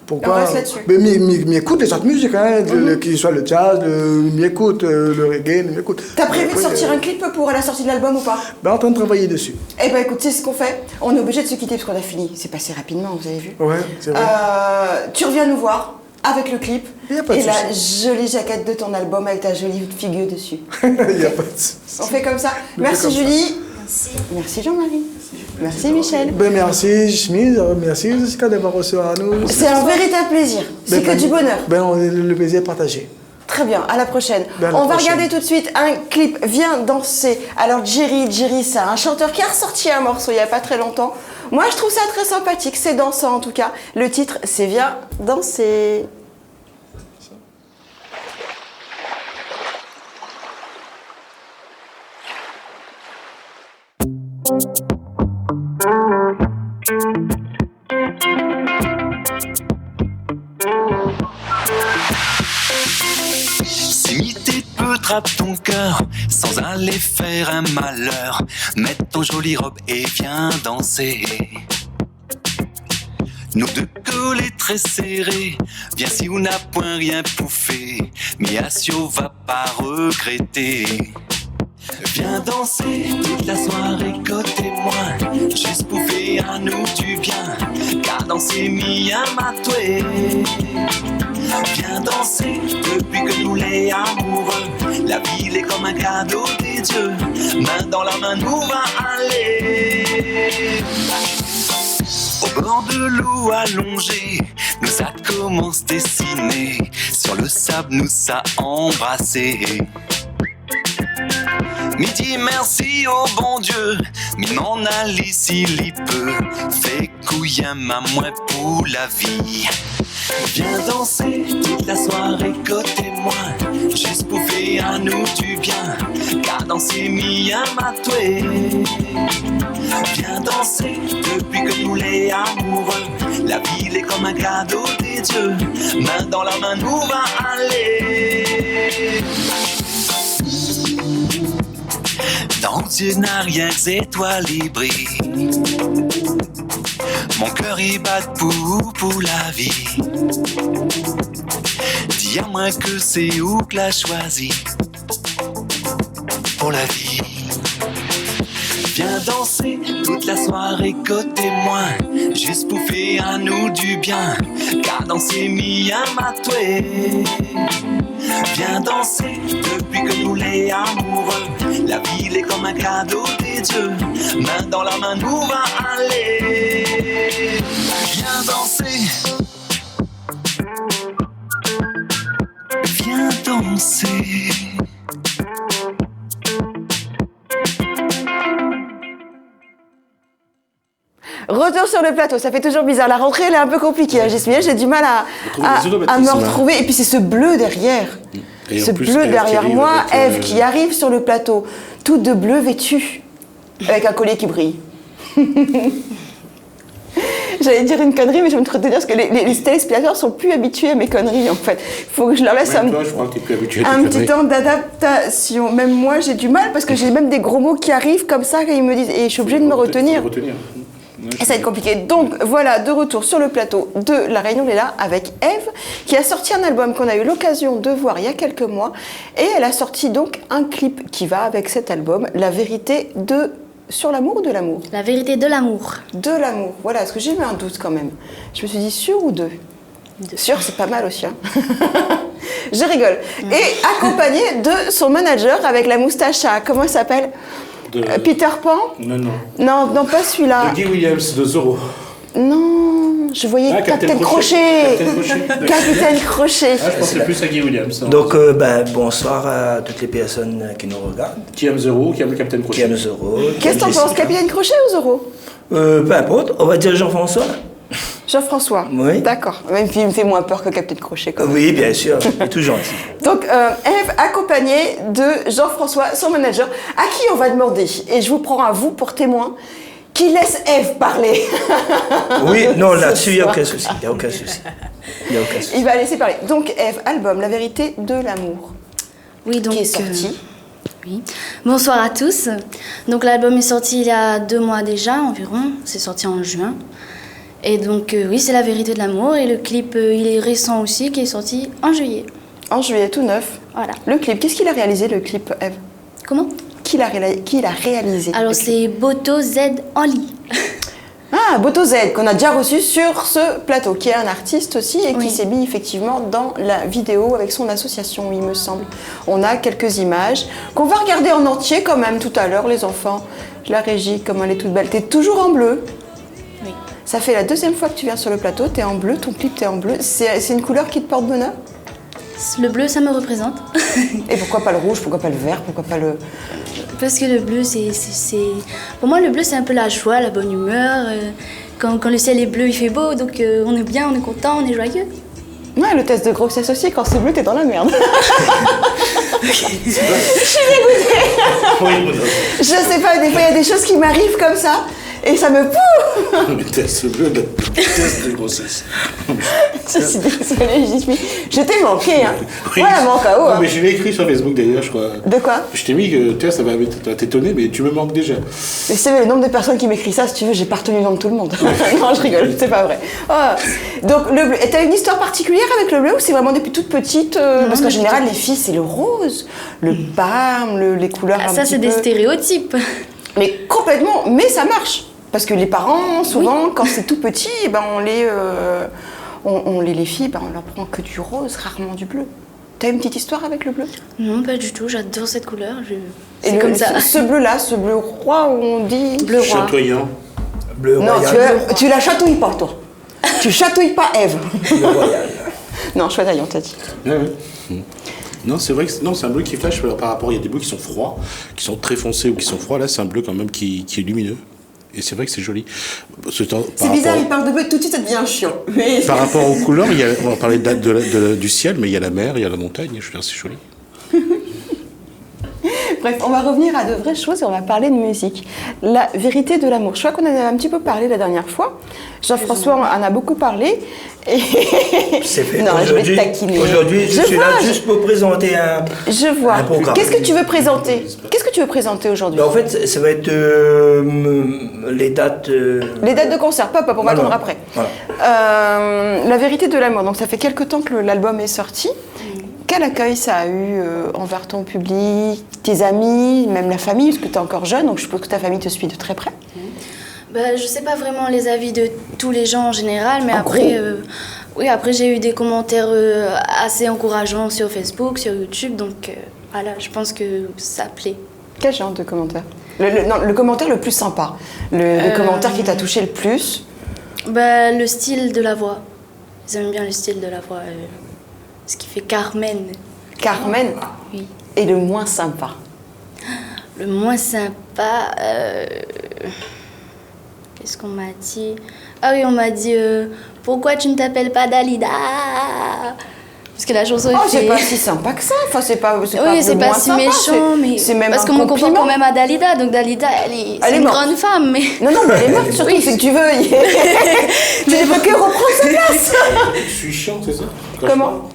Pourquoi? On reste là-dessus. Mais m'écoute les autres musiques, qu'il soit le jazz, m'écoute le reggae, m'écoute. T'as prévu de sortir un clip pour la sortie de l'album ou pas? En train de travailler dessus. Eh ben écoute, c'est ce qu'on fait. On est obligé de se quitter parce qu'on a fini. C'est passé rapidement, vous avez vu? Ouais, c'est vrai. Tu reviens nous voir avec le clip y a pas de et la souci. jolie jaquette de ton album avec ta jolie figure dessus. Il n'y a pas de souci. On fait comme ça. Merci Julie. Merci Jean-Marie. Merci Michel. Merci Schmid, merci Jessica d'avoir reçu à nous. C'est un véritable plaisir. C'est que du bonheur. Le plaisir est partagé. Très bien, à la prochaine. On va regarder tout de suite un clip, Viens danser. Alors Jerry, c'est un chanteur qui a ressorti un morceau il n'y a pas très longtemps. Moi je trouve ça très sympathique, c'est dansant en tout cas. Le titre c'est Viens danser. Si tes peu trappe ton cœur sans aller faire un malheur, mets ton jolie robe et viens danser. Nous deux collés très serrés, viens si on n'a point rien pouffé, mais Asio va pas regretter. Viens danser toute la soirée côté moi, juste pour faire à nous du bien, car danser mia matoué. Viens danser depuis que nous les amoureux, la ville est comme un cadeau des dieux, main dans la main nous va aller. Au bord de l'eau allongée, nous ça commence dessiner, sur le sable nous ça embrassé. Midi merci au bon Dieu, mais non Alice il y peut, fait couillin ma moins pour la vie. Viens danser toute la soirée côté moi, juste pour faire à nous du bien, car danser mia matoué. Viens danser depuis que nous les amoureux, la ville est comme un cadeau des dieux, main dans la main nous va aller. Dans Dieu n'a rien que étoiles y brillent, mon cœur y bat pour la vie. Dis à moi que c'est où que l'a choisi pour la vie. Viens danser toute la soirée côté moi, juste pour faire à nous du bien, car danser mia matoué. Viens danser depuis que nous les amoureux, la ville est comme un cadeau des dieux, main dans la main nous va aller. Viens danser, viens danser. Retour sur le plateau, ça fait toujours bizarre. La rentrée, elle est un peu compliquée. Hein. J'ai du mal à me retrouver. Et puis c'est ce bleu derrière. Et ce plus, bleu derrière moi, avec, Ève qui arrive sur le plateau, toute de bleu vêtue, avec un collier qui brille. J'allais dire une connerie, mais je vais me tromper de dire parce que les téléspectateurs sont plus habitués à mes conneries en fait. Il faut que je leur laisse un petit temps d'adaptation. Même moi, j'ai du mal parce que j'ai même des gros mots qui arrivent comme ça et ils me disent et je suis obligée de me retenir. Et ça va être compliqué. Donc voilà, de retour sur le plateau de La Réunion Léla avec Ève, qui a sorti un album qu'on a eu l'occasion de voir il y a quelques mois. Et elle a sorti donc un clip qui va avec cet album, La vérité sur l'amour ou de l'amour ? La vérité de l'amour. De l'amour, voilà, parce que j'ai eu un doute quand même. Je me suis dit sûr ou deux ? Sûr, c'est pas mal aussi. Hein. Je rigole. Et accompagné de son manager avec la moustache à, comment il s'appelle ? Peter Pan ? Non, pas celui-là. De Guy Williams, de Zorro. Non, je voyais Capitaine Crochet. Capitaine Crochet. Je pensais plus à Guy Williams. Donc, bonsoir à toutes les personnes qui nous regardent. Qui aiment Zorro, qui aiment le Capitaine Crochet. Qui aiment Zorro. Qu'est-ce que t'en penses, Capitaine Crochet ou Zorro ? Peu importe, on va dire Jean-François. Jean-François. Oui. D'accord. Même s'il me fait moins peur que Capitaine Crochet. Quand même. Oui, bien sûr. Il est tout gentil. Donc, Ève, accompagnée de Jean-François, son manager, à qui on va demander, et je vous prends à vous pour témoin, qui laisse Ève parler. Oui, non, là-dessus, il n'y a aucun souci. Il n'y a aucun souci. Il va laisser parler. Donc, Ève, album La vérité de l'amour. Oui, donc. Qui est sorti. Oui. Bonsoir à tous. Donc, l'album est sorti il y a 2 mois déjà environ. C'est sorti en juin. Et donc, oui, c'est La vérité de l'amour. Et le clip, il est récent aussi, qui est sorti en juillet. En juillet, tout neuf. Voilà. Le clip, qu'est-ce qu'il a réalisé, le clip, Ève ? Comment ? Qui l'a réalisé ? Alors, c'est Boto Z Enli. Ah, Boto Z, qu'on a déjà reçu sur ce plateau, qui est un artiste aussi et qui s'est mis effectivement dans la vidéo avec son association, il me semble. On a quelques images qu'on va regarder en entier quand même tout à l'heure, les enfants. La régie, comme elle est toute belle. T'es toujours en bleu. Oui. Ça fait la 2e fois que tu viens sur le plateau, t'es en bleu, ton clip t'es en bleu. C'est une couleur qui te porte bonheur ? Le bleu, ça me représente. Et pourquoi pas le rouge, pourquoi pas le vert, pourquoi pas le... Parce que le bleu, c'est... Pour moi, le bleu, c'est un peu la joie, la bonne humeur. Quand le ciel est bleu, il fait beau, donc on est bien, on est content, on est joyeux. Ouais, le test de grossesse aussi, quand c'est bleu, t'es dans la merde. Je suis dégoûtée. Je sais pas, des fois il y a des choses qui m'arrivent comme ça et ça me pousse. Mais test bleu, test de grossesse. Je suis désolée, j'y suis. Je t'ai manqué, hein. Voilà mon cas où. Non, mais je l'ai écrit sur Facebook d'ailleurs, je crois. De quoi? Je t'ai mis que ça va t'étonner, mais tu me manques déjà. Mais c'est le nombre de personnes qui m'écrivent ça, si tu veux, j'ai pas retenu le nom de tout le monde. Non, je rigole, c'est pas vrai. Oh. Donc le bleu. Et t'as une histoire particulière avec le bleu ou c'est vraiment depuis toute petite parce qu'en général, les filles, c'est le rose, le balme, les couleurs un petit peu. Ça, c'est des stéréotypes. Mais complètement, mais ça marche. Parce que les parents, souvent, quand c'est tout petit, eh ben, les filles, ben, on leur prend que du rose, rarement du bleu. T'as une petite histoire avec le bleu? Non, pas du tout, j'adore cette couleur. C'est comme ça. Ce bleu-là, ce bleu roi où on dit... Bleu roi. Chatoyant. Bleu non, royal. tu la chatouilles pas, toi. Tu chatouilles pas Ève. Bleu royal. Non, chatoyant, t'as dit. Ouais. Non, c'est vrai que c'est un bleu qui flash par rapport. Il y a des bleus qui sont froids, qui sont très foncés ou qui sont froids. Là, c'est un bleu quand même qui est lumineux. Et c'est vrai que c'est joli. C'est bizarre, il parle de bleu, tout de suite ça devient chiant. Mais... Par rapport aux couleurs, on va parler du ciel, mais il y a la mer, il y a la montagne, je veux dire, c'est joli. Bref, on va revenir à de vraies choses et on va parler de musique. La vérité de l'amour. Je crois qu'on en avait un petit peu parlé la dernière fois. Jean-François en a beaucoup parlé. Et... C'est fait. Non, je vais te taquiner. Aujourd'hui, je suis là juste pour présenter un programme. Qu'est-ce que tu veux présenter? Qu'est-ce que tu veux présenter aujourd'hui? En fait, ça va être les dates... Les dates de concert. Pop, on va attendre après. Voilà. La vérité de l'amour. Donc ça fait quelques temps que l'album est sorti. Quel accueil ça a eu envers ton public, tes amis, même la famille, parce que tu es encore jeune, donc je suppose que ta famille te suit de très près. Je sais pas vraiment les avis de tous les gens en général, mais après j'ai eu des commentaires assez encourageants sur Facebook, sur YouTube, donc voilà, je pense que ça plaît. Quel genre de commentaire? Le commentaire le plus sympa, le commentaire qui t'a touché le plus? Le style de la voix. Ils aiment bien le style de la voix. Ce qui fait Carmen. Carmen? Oui. Et le moins sympa? Le moins sympa... Qu'est-ce qu'on m'a dit? Ah oui, on m'a dit pourquoi tu ne t'appelles pas Dalida? Parce que la chanson est c'est pas si sympa que ça. Enfin, c'est pas si méchant, mais c'est même parce qu'on me compare quand même à Dalida. Donc Dalida, c'est une grande femme, mais non, mais elle est morte surtout. C'est que tu veux. Tu ne peux que reprendre sa place. Je suis chiant, c'est ça? Comment?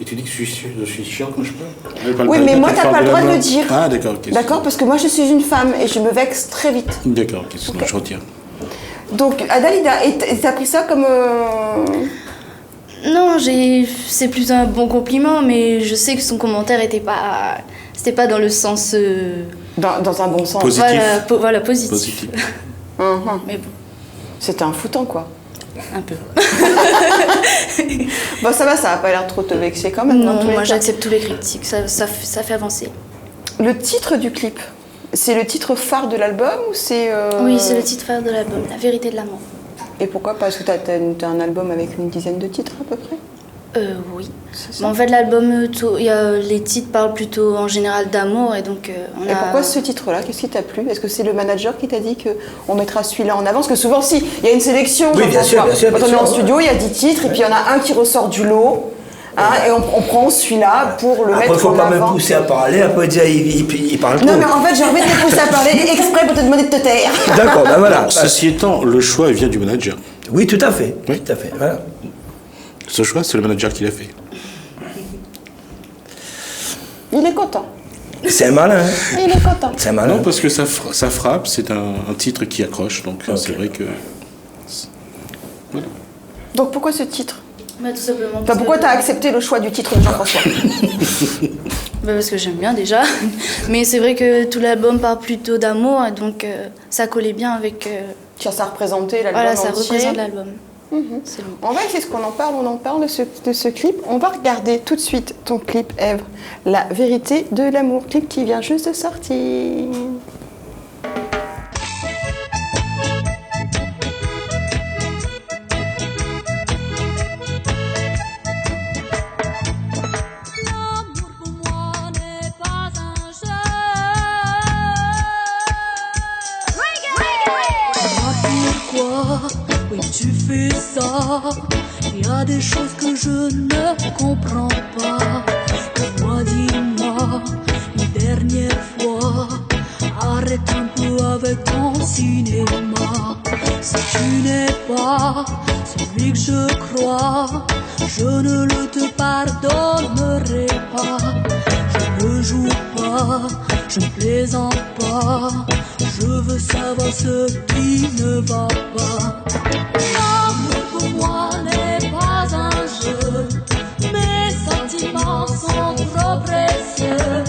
Et tu dis que je suis chiant quand je parle? Oui, mais moi, t'as pas le droit de le dire. Ah, d'accord. D'accord, parce que moi, je suis une femme et je me vexe très vite. D'accord, je retiens. Donc, Dalida, et t'as pris ça comme... Non, c'est plutôt un bon compliment, mais je sais que son commentaire c'était pas dans le sens... Dans un bon sens. Positif. Voilà, positif. Mais bon. C'était un foutant, quoi. Un peu. Bon, ça va pas l'air trop te vexer quand même. Non, moi j'accepte tous les critiques, ça fait avancer. Le titre du clip, c'est le titre phare de l'album ou c'est... Oui, c'est le titre phare de l'album, La vérité de l'amour. Et pourquoi? Parce que t'as un album avec une dizaine de titres à peu près? Oui. Mais en fait, l'album, les titres parlent plutôt en général d'amour et donc Et pourquoi ce titre-là? Qu'est-ce qui t'a plu? Est-ce que c'est le manager qui t'a dit qu'on mettra celui-là en avant? Parce que souvent, si, il y a une sélection. Oui, bien sûr. Quand on est en studio, il y a 10 titres et puis il y en a un qui ressort du lot. Et on prend celui-là pour le mettre en avant. Après, il ne faut pas me pousser à parler, après dire il parle trop. Non, mais en fait, j'ai envie de te pousser à parler exprès pour te demander de te taire. D'accord, voilà. Ceci étant, le choix vient du manager. Oui, tout à fait. Oui. Tout à fait, voilà. Ce choix, c'est le manager qui l'a fait. Il est content. C'est un malin. Il est content. C'est un malin. Non, parce que ça frappe, c'est un titre qui accroche, donc c'est vrai que... Voilà. Donc pourquoi ce titre? Tout simplement. Pourquoi t'as accepté le choix du titre de Jean-François? Parce que j'aime bien déjà. Mais c'est vrai que tout l'album parle plutôt d'amour, et donc ça collait bien avec... Ça représentait l'album entier. entier. Voilà, ça représente l'album. On va essayer on en parle de ce clip. On va regarder tout de suite ton clip, Ève, La vérité de l'amour, clip qui vient juste de sortir. Oui, tu fais ça. Il y a des choses que je ne comprends pas. Dis-moi, peu avec ton cinéma. Si tu n'es pas celui que je crois, je ne le te pardonnerai pas. Je ne joue pas, je ne plaisante pas, je veux savoir ce qui ne va pas. L'amour pour moi n'est pas un jeu, mes sentiments sont trop précieux.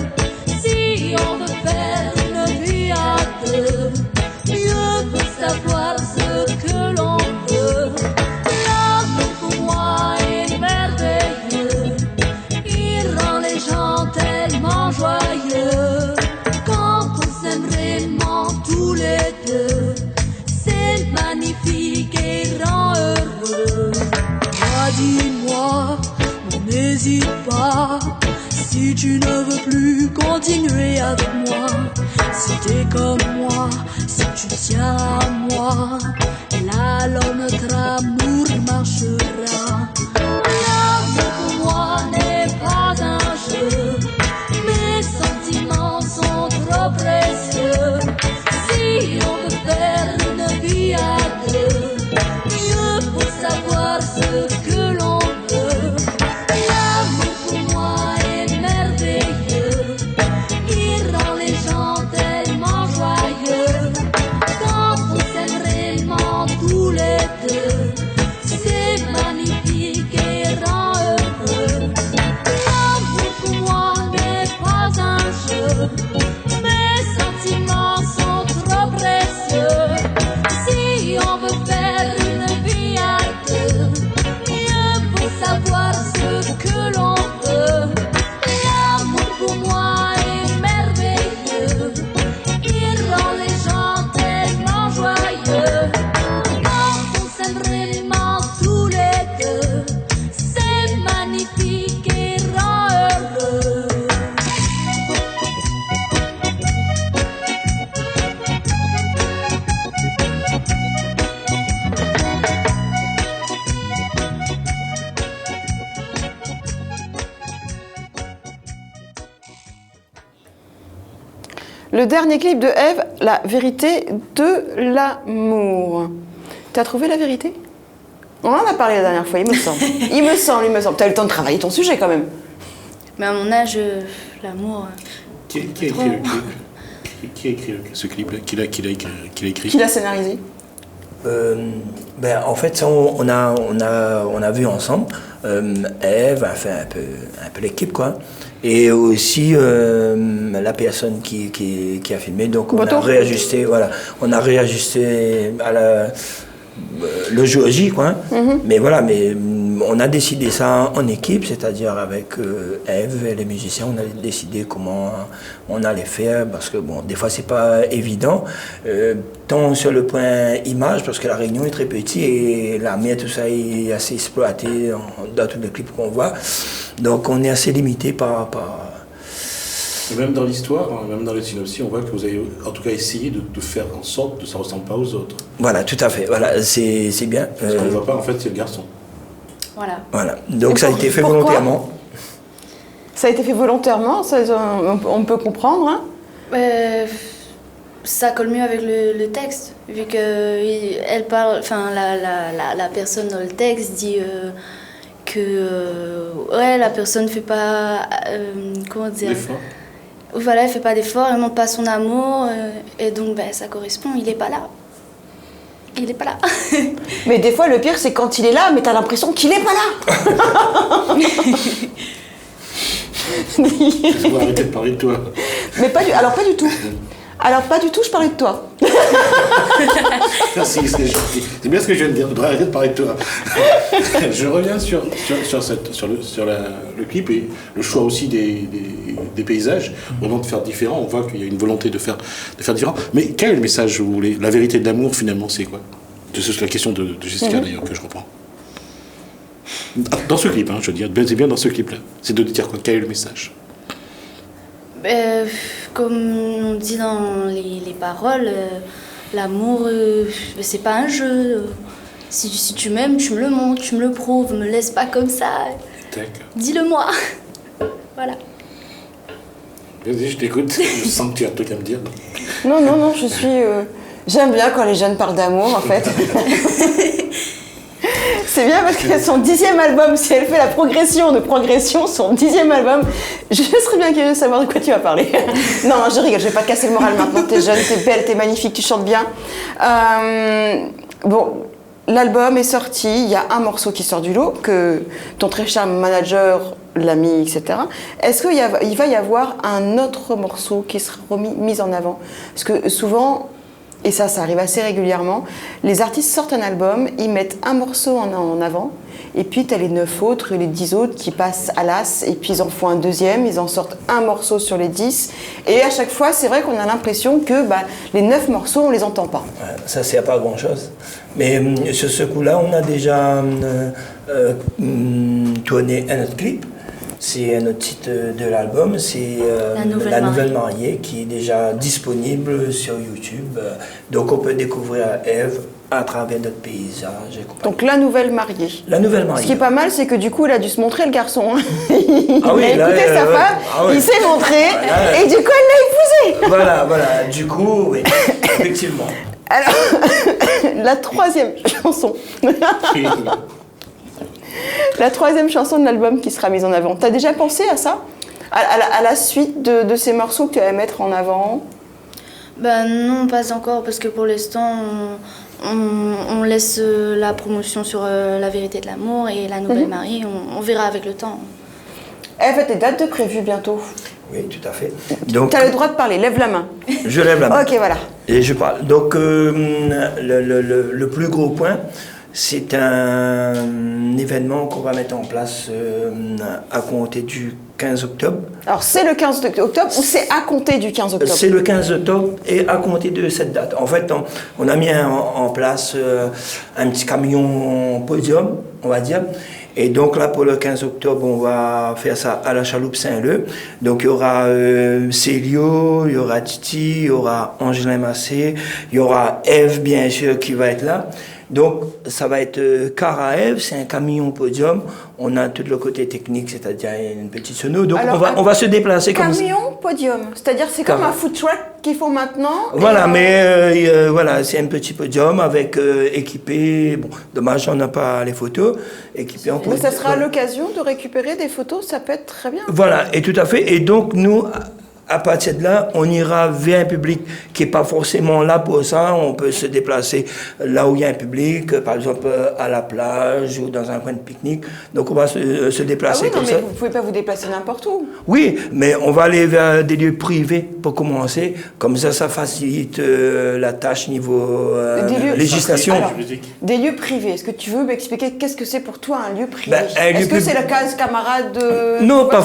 Si on veut faire une vie à deux, mieux vaut savoir ce que l'on veut. L'amour pour moi est merveilleux, il rend les gens tellement joyeux. Quand on s'aime réellement tous les deux, c'est magnifique et rend heureux. Dis-moi, n'hésite pas, si tu ne veux plus continuer avec moi. Si t'es comme moi, si tu tiens à moi, là alors notre amour marchera. L'amour pour moi n'est pas un jeu, mes sentiments sont trop précieux. Si on veut faire une vie à deux, mieux faut savoir ce que l'on veut. L'amour pour moi est merveilleux, il rend les gens tellement joyeux. Quand on s'aime réellement tous les deux, c'est magnifique et rend heureux. L'amour pour moi n'est pas un jeu, mes sentiments sont trop précieux. Si on veut faire une vie à deux, mieux faut savoir ce que l'on veut. L'amour pour moi est merveilleux, il rend les gens tellement joyeux. Quand on s'aime réellement tous les deux, c'est magnifique et rend heureux. Le dernier clip de Ève, La vérité de l'amour. T'as trouvé la vérité? On en a parlé la dernière fois, il me semble. il me semble. T'as eu le temps de travailler ton sujet quand même. Mais à mon âge, l'amour... Qui a écrit le clip? Qui a écrit ce clip-là? Qui l'a écrit? Qui l'a scénarisé? En fait, ça, on a vu ensemble. Ève a fait un peu l'équipe, quoi. Et aussi la personne qui a filmé. Donc on a réajusté, voilà. On a réajusté à le jour J, quoi. Mais voilà, on a décidé ça en équipe, c'est-à-dire avec Ève et les musiciens, on a décidé comment on allait faire, parce que bon, des fois c'est pas évident, tant sur le point image, parce que la Réunion est très petite et la mer, tout ça est assez exploité dans tous les clips qu'on voit, donc on est assez limité par Même dans l'histoire, même dans le synopsis, on voit que vous avez en tout cas essayé de faire en sorte que ça ne ressemble pas aux autres. Voilà, tout à fait. Voilà, c'est bien. Parce qu'on ne voit pas, en fait, c'est le garçon. Voilà. Donc ça a été fait volontairement. Ça a été fait volontairement, ça, on peut comprendre. Hein. Ça colle mieux avec le texte, vu que elle parle, enfin la personne dans le texte dit que la personne fait pas comment dire. D'effort. Voilà, elle fait pas d'effort, elle montre pas son amour, et donc ça correspond, il est pas là. Il est pas là. Mais des fois, le pire, c'est quand il est là, mais t'as l'impression qu'il est pas là. Il faut arrêter de parler de toi. Mais pas du tout. Alors pas du tout, je parlais de toi. Merci, c'est bien ce que je viens de dire, je devrais arrêter de parler de toi. Je reviens sur le clip et le choix aussi des paysages, vraiment de faire différent. On voit qu'il y a une volonté de faire différent. Mais quel est le message, vous voulez? La vérité de l'amour, finalement, c'est quoi? C'est la question de Jessica, d'ailleurs, que je reprends. Dans ce clip, hein, je veux dire, c'est bien dans ce clip-là. C'est de dire quoi? Quel est le message? Comme on dit dans les paroles, l'amour, c'est pas un jeu. Si tu m'aimes, tu me le montres, tu me le prouves, me laisse pas comme ça. D'accord. Dis-le-moi. Voilà. Vas-y, je t'écoute. Je sens que tu as un truc à me dire. Non, je suis... J'aime bien quand les jeunes parlent d'amour, en fait. C'est bien parce que son 10e album, si elle fait la progression de progression, son 10e album, je serais bien curieuse de savoir de quoi tu vas parler. Non, je rigole, je vais pas te casser le moral maintenant. T'es jeune, t'es belle, t'es magnifique, tu chantes bien. Bon, l'album est sorti, il y a un morceau qui sort du lot, que ton très cher manager l'a mis, etc. Est-ce qu'il va y avoir un autre morceau qui sera mis en avant? Parce que souvent... Et ça arrive assez régulièrement. Les artistes sortent un album, ils mettent un morceau en avant, et puis tu as les 9 autres et les 10 autres qui passent à l'as, et puis ils en font un deuxième, ils en sortent un morceau sur les 10. Et à chaque fois, c'est vrai qu'on a l'impression que les 9 morceaux, on les entend pas. Ça, c'est pas grand-chose. Mais sur ce coup-là, on a déjà tourné un autre clip. C'est un autre titre de l'album, c'est La Nouvelle Mariée qui est déjà disponible sur YouTube. Donc on peut découvrir Ève à travers notre paysage. Donc La Nouvelle Mariée. La Nouvelle Mariée. Ce qui est pas mal, c'est que du coup, il a dû se montrer le garçon. Il a écouté sa femme, il s'est montré, et du coup, elle l'a épousé. Voilà, du coup, oui, effectivement. Alors, la troisième chanson. La troisième chanson de l'album qui sera mise en avant. T'as déjà pensé à ça, à la suite de ces morceaux que tu vas mettre en avant? Non, pas encore, parce que pour l'instant, on laisse la promotion sur La Vérité de l'amour et La Nouvelle Mariée. On verra avec le temps. En fait, tes dates de prévues bientôt. Oui, tout à fait. Donc, tu as le droit de parler, lève la main. Je lève la main. Ok, voilà. Et je parle. Donc, le plus gros point, c'est un événement qu'on va mettre en place à compter du 15 octobre. Alors c'est le 15 octobre ou c'est à compter du 15 octobre? C'est le 15 octobre et à compter de cette date. En fait, on a mis en place un petit camion podium, on va dire. Et donc là, pour le 15 octobre, on va faire ça à la Chaloupe Saint-Leu. Donc il y aura Célio, il y aura Titi, il y aura Angelin Massé, il y aura Ève, bien sûr, qui va être là. Donc, ça va être car à Ève, c'est un camion podium. On a tout le côté technique, c'est-à-dire une petite sono. Donc, alors, on va se déplacer comme ça. Camion podium, c'est-à-dire c'est comme un food truck qu'ils font maintenant. Voilà, voilà, c'est un petit podium avec équipé. Bon, dommage, on n'a pas les photos. Équipé en podium. Mais ça sera l'occasion de récupérer des photos, ça peut être très bien. Voilà, et tout à fait. Et donc, nous, à partir de là, on ira vers un public qui n'est pas forcément là pour ça. On peut se déplacer là où il y a un public, par exemple à la plage ou dans un coin de pique-nique. Donc on va se déplacer comme ça. Mais vous ne pouvez pas vous déplacer n'importe où. Oui, mais on va aller vers des lieux privés pour commencer. Comme ça facilite la tâche niveau législation. Alors, des lieux privés. Est-ce que tu veux m'expliquer qu'est-ce que c'est pour toi un lieu privé? Est-ce que c'est la case camarade de... Non, pas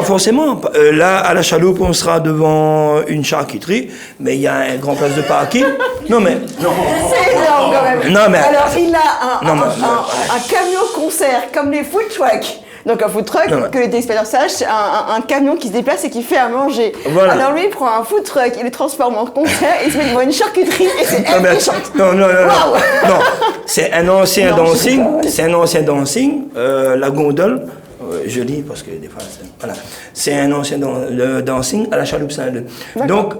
forcément. Là, à la Chaloupe, on sera devant une charcuterie, mais il y a un grand place de parking. Non, mais... C'est énorme quand même. Non, mais... Alors, il a un camion concert, comme les food trucks. Donc un food truck, que les téléspectateurs sachent, c'est un camion qui se déplace et qui fait à manger. Voilà. Alors lui, il prend un food truck, il le transforme en concert, et il se met devant une charcuterie et c'est elle qui chante. Non. C'est un ancien dancing. C'est un ancien dancing, la gondole. Je lis parce que des fois, voilà. C'est un ancien dancing à la Chaloupe Saint-Leu. Donc,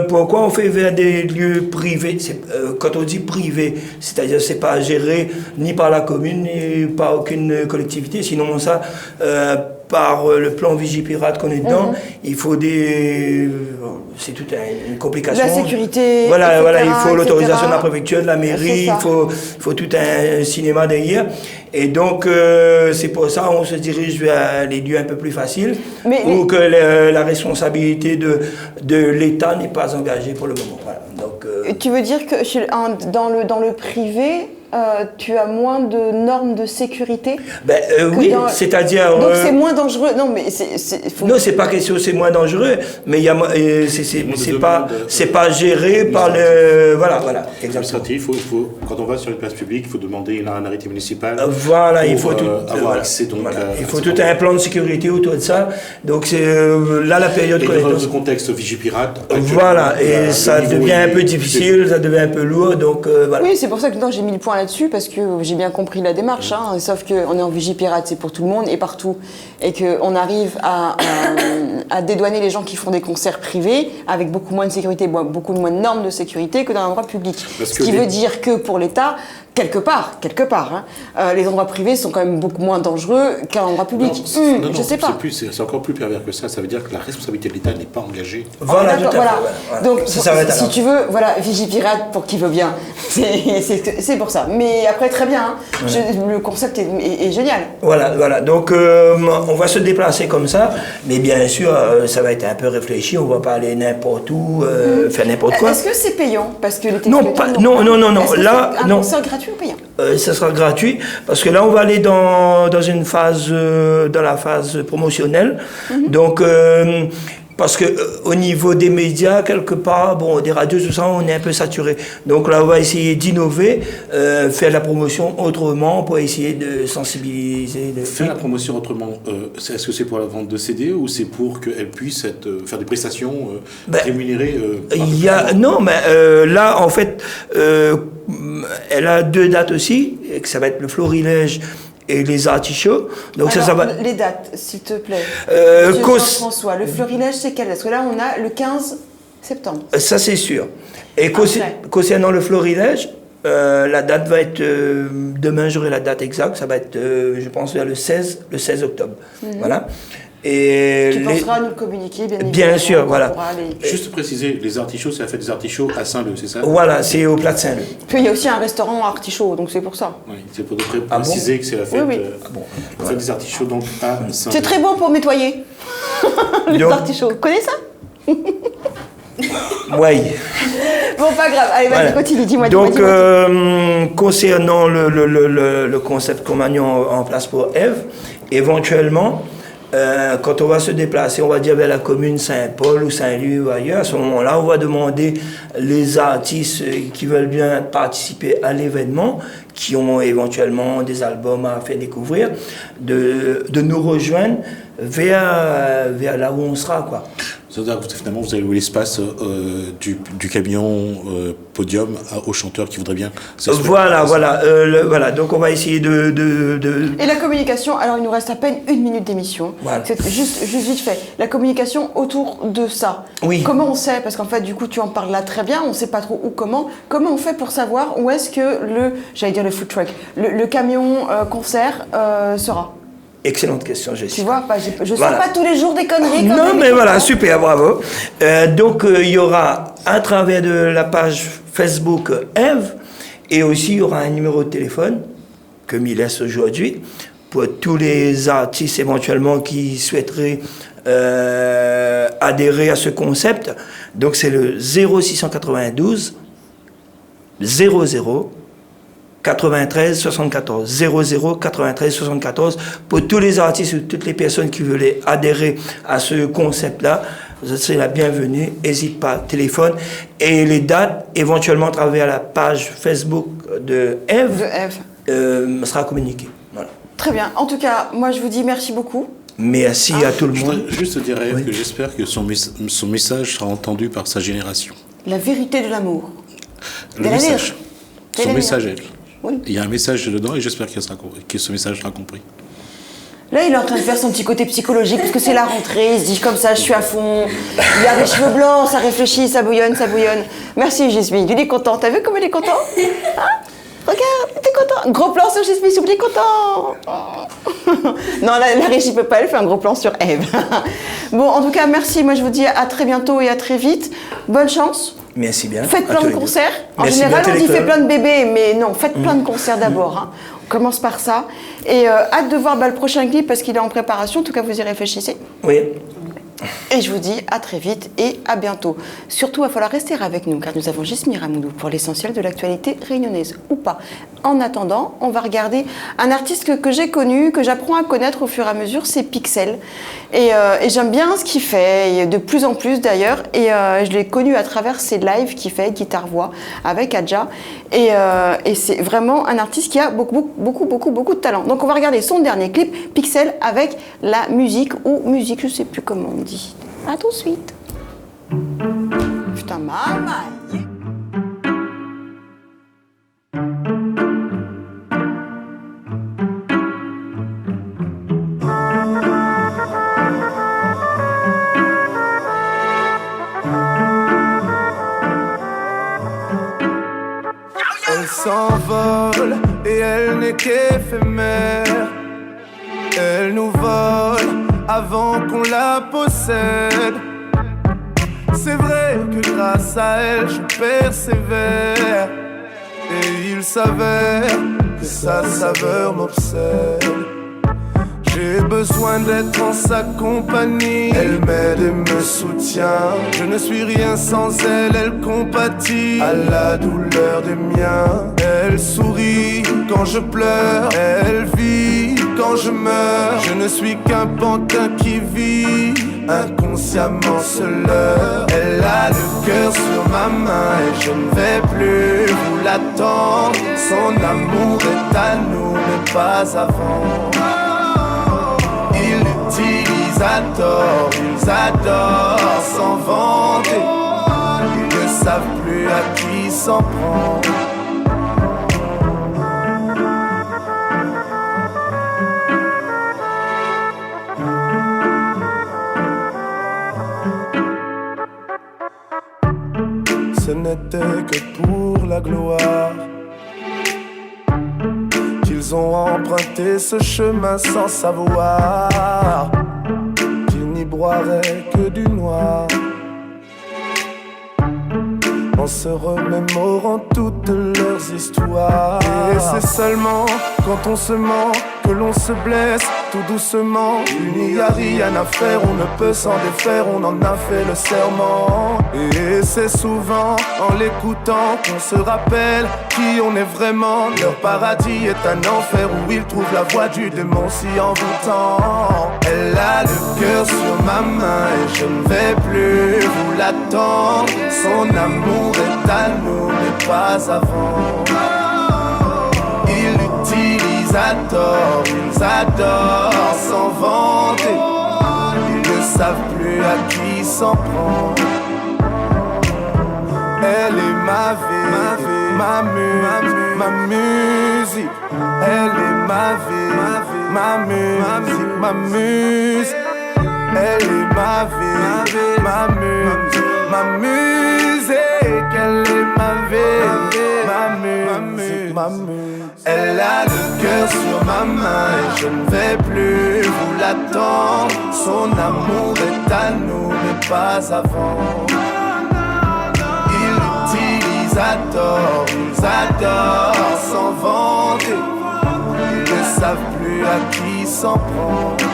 pourquoi on fait vers des lieux privés? Quand on dit privé, c'est-à-dire c'est pas géré ni par la commune ni par aucune collectivité, sinon ça, par le plan Vigipirate qu'on est dedans, il faut c'est toute une complication. La sécurité. Voilà, il faut l'autorisation de la préfecture, de la mairie, il faut tout un cinéma derrière. Et donc, c'est pour ça qu'on se dirige vers les lieux un peu plus faciles, où que la responsabilité de l'État n'est pas engagée pour le moment. Voilà. Donc, tu veux dire que dans le privé, tu as moins de normes de sécurité? Oui, c'est-à-dire... Donc c'est moins dangereux. Non, mais Non, c'est pas question, c'est moins dangereux, mais c'est pas géré par le... Voilà, exactement. Quand on va sur une place publique, il faut demander un arrêté municipal. Voilà, il faut avoir accès. Donc, il faut tout un plan de sécurité autour de ça. Donc c'est là la période... Et dans ce contexte Vigipirate... Voilà, et ça devient un peu difficile, ça devient un peu lourd, donc voilà. Oui, c'est pour ça que j'ai mis le point là-dessus parce que j'ai bien compris la démarche, hein, sauf qu'on est en Vigipirate, c'est pour tout le monde et partout. Et qu'on arrive à dédouaner les gens qui font des concerts privés avec beaucoup moins de sécurité, beaucoup moins de normes de sécurité que dans un endroit public. Ce qui veut dire que pour l'État, quelque part, les endroits privés sont quand même beaucoup moins dangereux qu'un endroit public. Non, je sais pas. C'est encore plus pervers que ça. Ça veut dire que la responsabilité de l'État n'est pas engagée. Voilà, tout à fait. Voilà. Donc, ça va être si tu veux, voilà, Vigipirate pour qui veut bien. C'est pour ça. Mais après, très bien. Le concept est génial. Voilà. Donc, on va se déplacer comme ça. Mais bien sûr, ça va être un peu réfléchi. On va pas aller n'importe où, faire n'importe quoi. Est-ce que c'est payant? Parce que les non. Là, non. C'est gratuit ou payant? Ça sera gratuit parce que là on va aller dans une phase dans la phase promotionnelle. Donc parce que au niveau des médias quelque part, bon, des radios, tout ça, on est un peu saturé. Donc là on va essayer d'innover, faire la promotion autrement pour essayer de sensibiliser. Faire la promotion autrement, est-ce que c'est pour la vente de CD ou c'est pour qu'elle puisse faire des prestations rémunérées Non, mais là en fait elle a 2 dates aussi, et que ça va être le Florilège et les artichauts. Donc alors, ça va... Les dates, s'il te plaît. François, le Florilège, c'est quel? Parce que là, on a le 15 septembre. Ça, c'est sûr. Et concernant le Florilège, la date va être... demain, j'aurai la date exacte. Ça va être, je pense, vers le 16 octobre. Voilà. Et tu penseras à nous le communiquer, bien évidemment. Bien sûr, voilà. Juste préciser, les artichauts, c'est la fête des artichauts à Saint-Leu, c'est ça? Voilà, c'est au Plat de Saint-Leu. Puis il y a aussi un restaurant artichaut, donc c'est pour ça. Oui, c'est pour préciser que c'est la fête, la fête des artichauts donc à Saint-Leu. C'est très bon pour nettoyer. Les artichauts. Vous connaissez ça? Oui. Bon, pas grave. Allez, vas-y, continue. Dis-moi. Donc, concernant le concept qu'on a mis en place pour Eve, éventuellement, quand on va se déplacer, on va dire vers la commune Saint-Paul ou Saint-Louis ou ailleurs, à ce moment-là, on va demander les artistes qui veulent bien participer à l'événement, qui ont éventuellement des albums à faire découvrir, de nous rejoindre vers là où on sera, quoi. C'est-à-dire que finalement, vous avez loué l'espace du camion podium aux chanteurs qui voudraient bien voilà. Donc, on va essayer de... Et la communication, alors il nous reste à peine 1 minute d'émission. Voilà. C'est juste vite fait. La communication autour de ça. Oui. Comment on sait? Parce qu'en fait, du coup, tu en parles là très bien. On ne sait pas trop où, comment. Comment on fait pour savoir où est-ce que le food truck, le camion concert sera? Excellente question, Jessie. Tu vois, je ne sors pas tous les jours des conneries. Non, mais voilà, super, bravo. Donc, il y aura, à travers de la page Facebook Eve, et aussi il y aura un numéro de téléphone que m'y laisse aujourd'hui pour tous les artistes éventuellement qui souhaiteraient adhérer à ce concept. Donc, c'est le 0692 00 93 74 00 93 74 pour tous les artistes ou toutes les personnes qui veulent adhérer à ce concept-là. Vous serez la bienvenue, n'hésite pas, téléphone. Et les dates, éventuellement à travers la page Facebook de Eve, sera communiquée. Voilà. Très bien. En tout cas, moi je vous dis merci beaucoup. Merci à tout le monde. Juste dire à Eve que j'espère que son message sera entendu par sa génération. La vérité de l'amour. Le message. Son message, elle. Oui. Il y a un message dedans et j'espère que ce message sera compris. Là, il est en train de faire son petit côté psychologique parce que c'est la rentrée. Il se dit comme ça, je suis à fond. Il a les cheveux blancs, ça réfléchit, ça bouillonne, ça bouillonne. Merci, Jesmi. Il est content. T'as vu comme il est content? Regarde, t'es content. Gros plan sur Jesmi, il est content. Non, la régie peut pas, elle fait un gros plan sur Eve. Bon, en tout cas, merci. Moi, je vous dis à très bientôt et à très vite. Bonne chance. Merci bien. Faites plein de concerts. En général, on dit fait plein de bébés, mais non, faites plein de concerts d'abord. Hein. On commence par ça. Et hâte de voir le prochain clip parce qu'il est en préparation. En tout cas, vous y réfléchissez. Oui. Et je vous dis à très vite et à bientôt. Surtout, il va falloir rester avec nous car nous avons Jesmi Ramoudou pour l'essentiel de l'actualité réunionnaise ou pas. En attendant, on va regarder un artiste que j'ai connu, que j'apprends à connaître au fur et à mesure, c'est Pixel. Et j'aime bien ce qu'il fait, et de plus en plus d'ailleurs. Et je l'ai connu à travers ses lives qu'il fait, guitare-voix, avec Adja. Et c'est vraiment un artiste qui a beaucoup de talent. Donc on va regarder son dernier clip, Pixel, avec la musique, je ne sais plus comment on dit. À tout de suite. Putain, maman. s'envole et elle n'est qu'éphémère. Elle nous vole avant qu'on la possède. C'est vrai que grâce à elle je persévère. Et il s'avère que sa saveur m'obsède. J'ai besoin d'être en sa compagnie. Elle m'aide et me soutient. Je ne suis rien sans elle, elle compatit à la douleur des miens. Elle sourit quand je pleure, elle vit quand je meurs. Je ne suis qu'un pantin qui vit inconsciemment se leurre. Elle a le cœur sur ma main et je ne vais plus vous l'attendre. Son amour est à nous mais pas avant. Ils l'utilisent à tort, ils adorent s'en vanter. Ils ne savent plus à qui s'en prendre. Ce n'était que pour la gloire qu'ils ont emprunté ce chemin sans savoir qu'ils n'y boiraient que du noir. En se remémorant toutes leurs histoires. Et c'est seulement quand on se ment que l'on se blesse tout doucement. Il n'y a rien à faire, on ne peut s'en défaire, on en a fait le serment. Et c'est souvent en l'écoutant qu'on se rappelle qui on est vraiment. Leur paradis est un enfer où ils trouvent la voix du démon si envoûtant. Elle a le cœur sur ma main et je ne vais plus vous l'attendre. Son amour est à nous mais pas avant. Ils l'utilisent à tort, ils adorent s'en vanter. Ils ne savent plus à qui s'en prendre. Elle est ma vie, ma musique. Elle est ma vie, ma musique. Elle est ma vie, ma musique. Elle est ma vie, ma musique. Elle a le cœur sur ma main et je ne vais plus vous l'attendre. Son amour est à nous mais pas avant. Ils l'utilisent à tort, ils adorent s'en vanter. Ils ne savent plus à qui s'en prendre.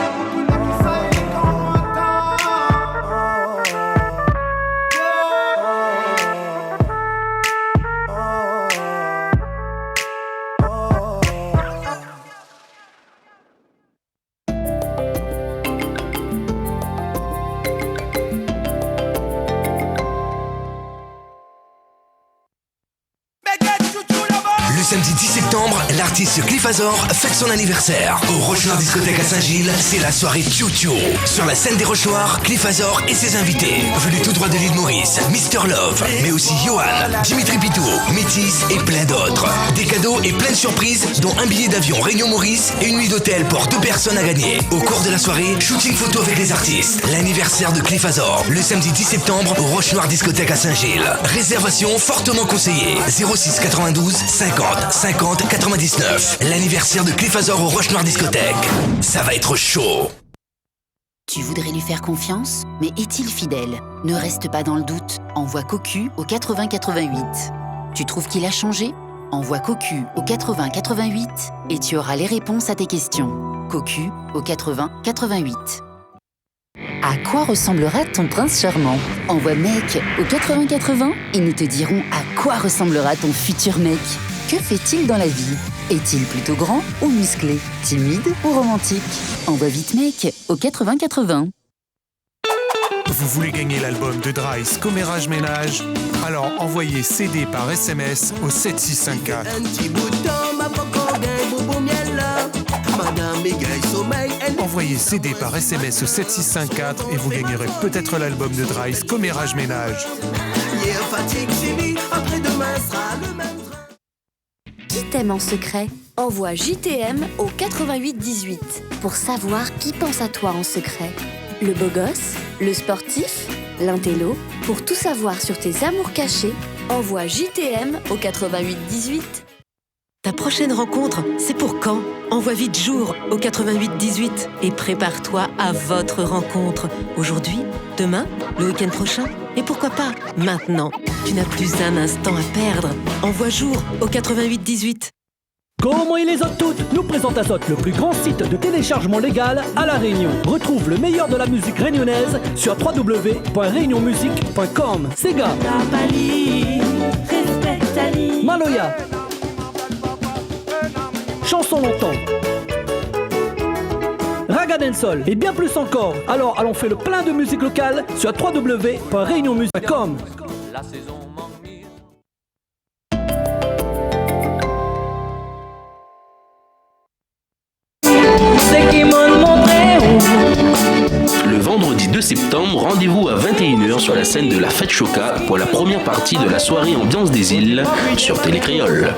Samedi 10 septembre, l'artiste Cliff Azor fête son anniversaire. Au Rochenoir Discothèque à Saint-Gilles, c'est la soirée Tchou-Tchou. Sur la scène des Rochoirs, Cliff Azor et ses invités. Venus tout droit de l'île Maurice, Mr Love, mais aussi Johan, Dimitri Pitou, Métis et plein d'autres. Des cadeaux et plein de surprises, dont un billet d'avion Réunion Maurice et une nuit d'hôtel pour 2 personnes à gagner. Au cours de la soirée, shooting photo avec les artistes. L'anniversaire de Cliff Azor, le samedi 10 septembre, au Rochenoir Discothèque à Saint-Gilles. Réservation fortement conseillée. 06 92 50 50 99. L'anniversaire de Cliff Azor au Rochenoir Discothèque. Ça va être chaud. Tu voudrais lui faire confiance, mais est-il fidèle? Ne reste pas dans le doute. Envoie Cocu au 80 88. Tu trouves qu'il a changé? Envoie Cocu au 80 88 et tu auras les réponses à tes questions. Cocu au 80 88. À quoi ressemblera ton prince charmant? Envoie mec au 80 80 et nous te dirons à quoi ressemblera ton futur mec. Que fait-il dans la vie? Est-il plutôt grand ou musclé? Timide ou romantique? Envoie vite mec au 80 80. Vous voulez gagner l'album de Dries Commérage Ménage? Alors envoyez CD par SMS au 7654. Envoyez CD par SMS au 7654 et vous gagnerez peut-être l'album de Dries Commérage Ménage. Qui t'aime en secret? Envoie JTM au 88 18 pour savoir qui pense à toi en secret. Le beau gosse, le sportif, l'intello. Pour tout savoir sur tes amours cachés, Envoie JTM au 88 18. Ta prochaine rencontre, c'est pour quand? Envoie vite jour au 88 18 et prépare-toi à votre rencontre. Aujourd'hui, demain, le week-end prochain et pourquoi pas maintenant. Tu n'as plus un instant à perdre. Envoie jour au 88 18. Comment il les a toutes, nous présente Azot, le plus grand site de téléchargement légal à La Réunion. Retrouve le meilleur de la musique réunionnaise sur www.reunionmusique.com. Sega, Maloya, Chanson longtemps, Raga Dancehall et bien plus encore. Alors allons faire le plein de musique locale sur www.reunionmusique.com. La saison Le vendredi 2 septembre, rendez-vous à 21h sur la scène de la Fête Choca pour la première partie de la soirée Ambiance des îles sur Télé Créole.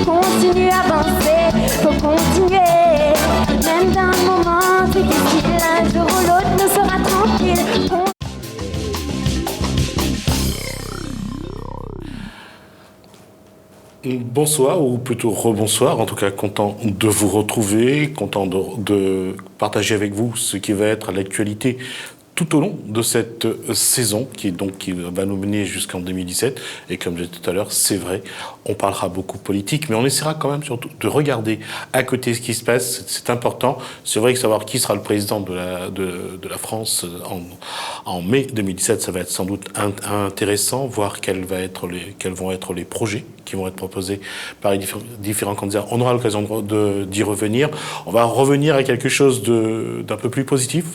Continue à avancer, faut continuer. Même dans un moment difficile, un jour ou l'autre nous sera tranquille. Bonsoir, ou plutôt rebonsoir, en tout cas content de vous retrouver, content de partager avec vous ce qui va être l'actualité tout au long de cette saison qui va nous mener jusqu'en 2017. Et comme je disais tout à l'heure, c'est vrai, on parlera beaucoup politique, mais on essaiera quand même surtout de regarder à côté ce qui se passe. C'est important. C'est vrai que savoir qui sera le président de la France en mai 2017, ça va être sans doute intéressant, voir quels vont être les projets qui vont être proposés par les différents candidats. On aura l'occasion d'y revenir. On va revenir à quelque chose d'un peu plus positif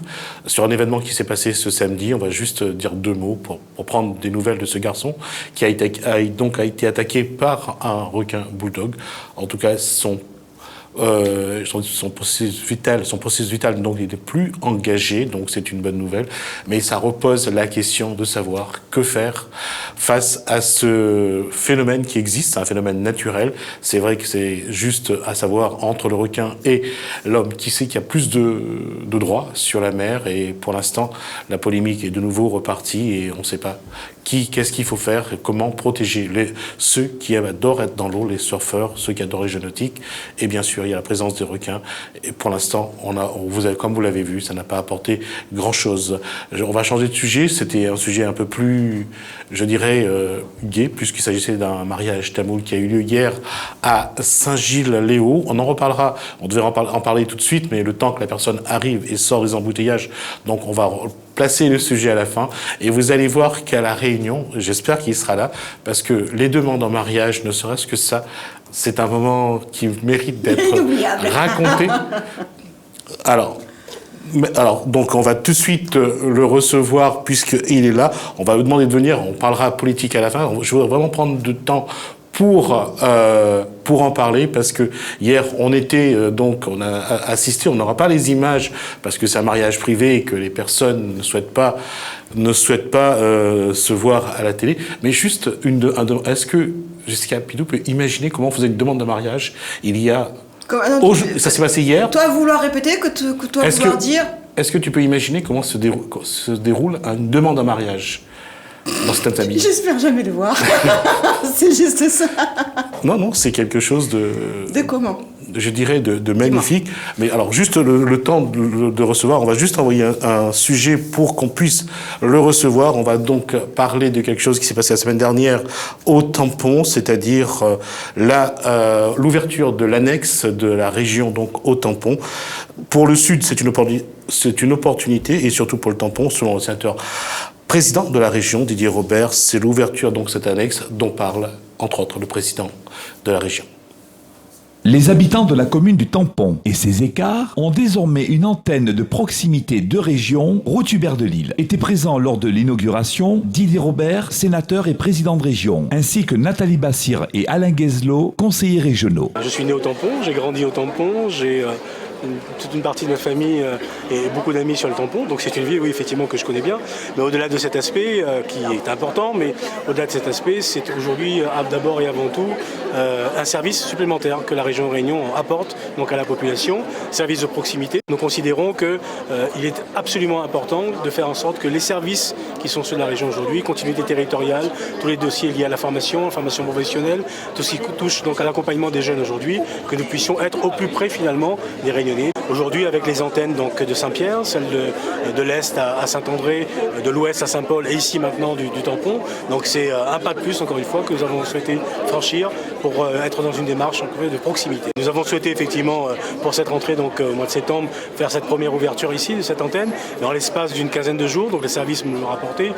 sur un événement qui s'est passé ce samedi. On va juste dire deux mots pour prendre des nouvelles de ce garçon qui a été attaqué par un requin bulldog. En tout cas, son processus vital donc il n'est plus engagé, donc c'est une bonne nouvelle, mais ça repose la question de savoir que faire face à ce phénomène qui existe. C'est un phénomène naturel, c'est vrai que c'est juste à savoir entre le requin et l'homme qui sait qu'il y a plus de droits sur la mer, et pour l'instant la polémique est de nouveau repartie et on ne sait pas qu'est-ce qu'il faut faire, comment protéger ceux qui adorent être dans l'eau, les surfeurs, ceux qui adorent les jeux nautiques, et bien sûr il y a la présence des requins. Et pour l'instant, comme vous l'avez vu, ça n'a pas apporté grand-chose. On va changer de sujet. C'était un sujet un peu plus, je dirais, gai, puisqu'il s'agissait d'un mariage tamoul qui a eu lieu hier à Saint-Gilles-Léo. On en reparlera. On devait en parler tout de suite, mais le temps que la personne arrive et sort des embouteillages, donc on va placer le sujet à la fin. Et vous allez voir qu'à La Réunion, j'espère qu'il sera là, parce que les demandes en mariage, ne serait-ce que ça, c'est un moment qui mérite d'être raconté. Alors, donc on va tout de suite le recevoir puisqu'il est là. On va lui demander de venir, on parlera politique à la fin. Je voudrais vraiment prendre du temps pour en parler, parce que hier on a assisté, on n'aura pas les images parce que c'est un mariage privé et que les personnes ne souhaitent pas se voir à la télé, mais juste est-ce que Jessica Pidou peut imaginer comment on faisait une demande de mariage ça s'est passé hier. Toi vouloir répéter que toi vouloir dire. Est-ce que tu peux imaginer comment se déroule une demande en mariage dans cet établissement? J'espère jamais le voir. C'est juste ça. Non, c'est quelque chose de comment? Je dirais de magnifique. Mais alors, juste le temps de recevoir, on va juste envoyer un sujet pour qu'on puisse le recevoir. On va donc parler de quelque chose qui s'est passé la semaine dernière au tampon, c'est-à-dire l'ouverture de l'annexe de la région donc au tampon. Pour le Sud, c'est une opportunité, et surtout pour le tampon, selon le sénateur président de la région, Didier Robert, c'est l'ouverture donc cette annexe dont parle entre autres le président de la région. Les habitants de la commune du Tampon et ses écarts ont désormais une antenne de proximité de région, route Hubert de Lille. Étaient présents lors de l'inauguration Didier Robert, sénateur et président de région, ainsi que Nathalie Bassir et Alain Guezlot, conseillers régionaux. Je suis né au Tampon, j'ai grandi au Tampon, j'ai toute une partie de ma famille et beaucoup d'amis sur le tampon, donc c'est une ville, oui, effectivement, que je connais bien. Mais au-delà de cet aspect, qui est important, mais au-delà de cet aspect, c'est aujourd'hui d'abord et avant tout un service supplémentaire que la région Réunion apporte donc à la population, service de proximité. Nous considérons qu'il est absolument important de faire en sorte que les services qui sont ceux de la région aujourd'hui, continuité territoriale, tous les dossiers liés à la formation professionnelle, tout ce qui touche donc à l'accompagnement des jeunes aujourd'hui, que nous puissions être au plus près finalement des Réunionnais. Aujourd'hui, avec les antennes donc, de Saint-Pierre, celle de l'Est à Saint-André, de l'Ouest à Saint-Paul et ici maintenant du tampon. Donc c'est un pas de plus, encore une fois, que nous avons souhaité franchir pour être dans une démarche de proximité. Nous avons souhaité effectivement, pour cette rentrée, donc au mois de septembre, faire cette première ouverture ici de cette antenne. Dans l'espace d'une quinzaine de jours, donc les services me l'ont rapporté,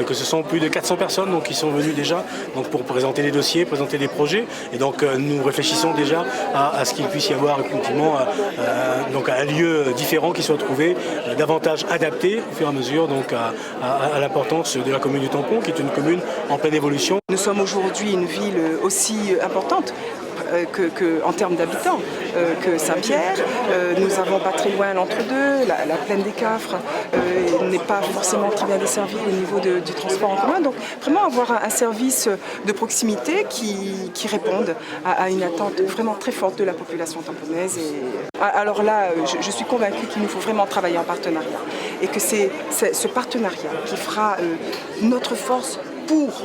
que ce sont plus de 400 personnes donc, qui sont venues déjà donc, pour présenter des dossiers, présenter des projets. Et donc nous réfléchissons déjà à ce qu'il puisse y avoir effectivement donc un lieu différent qui soit trouvé, davantage adapté au fur et à mesure donc à l'importance de la commune du Tampon, qui est une commune en pleine évolution. Nous sommes aujourd'hui une ville aussi importante en termes d'habitants que Saint-Pierre. Nous avons pas très loin l'entre-deux, la plaine des Cafres n'est pas forcément très bien desservie au niveau du transport en commun. Donc vraiment avoir un service de proximité qui réponde à une attente vraiment très forte de la population tamponnaise. Alors là, je suis convaincue qu'il nous faut vraiment travailler en partenariat et que c'est ce partenariat qui fera notre force pour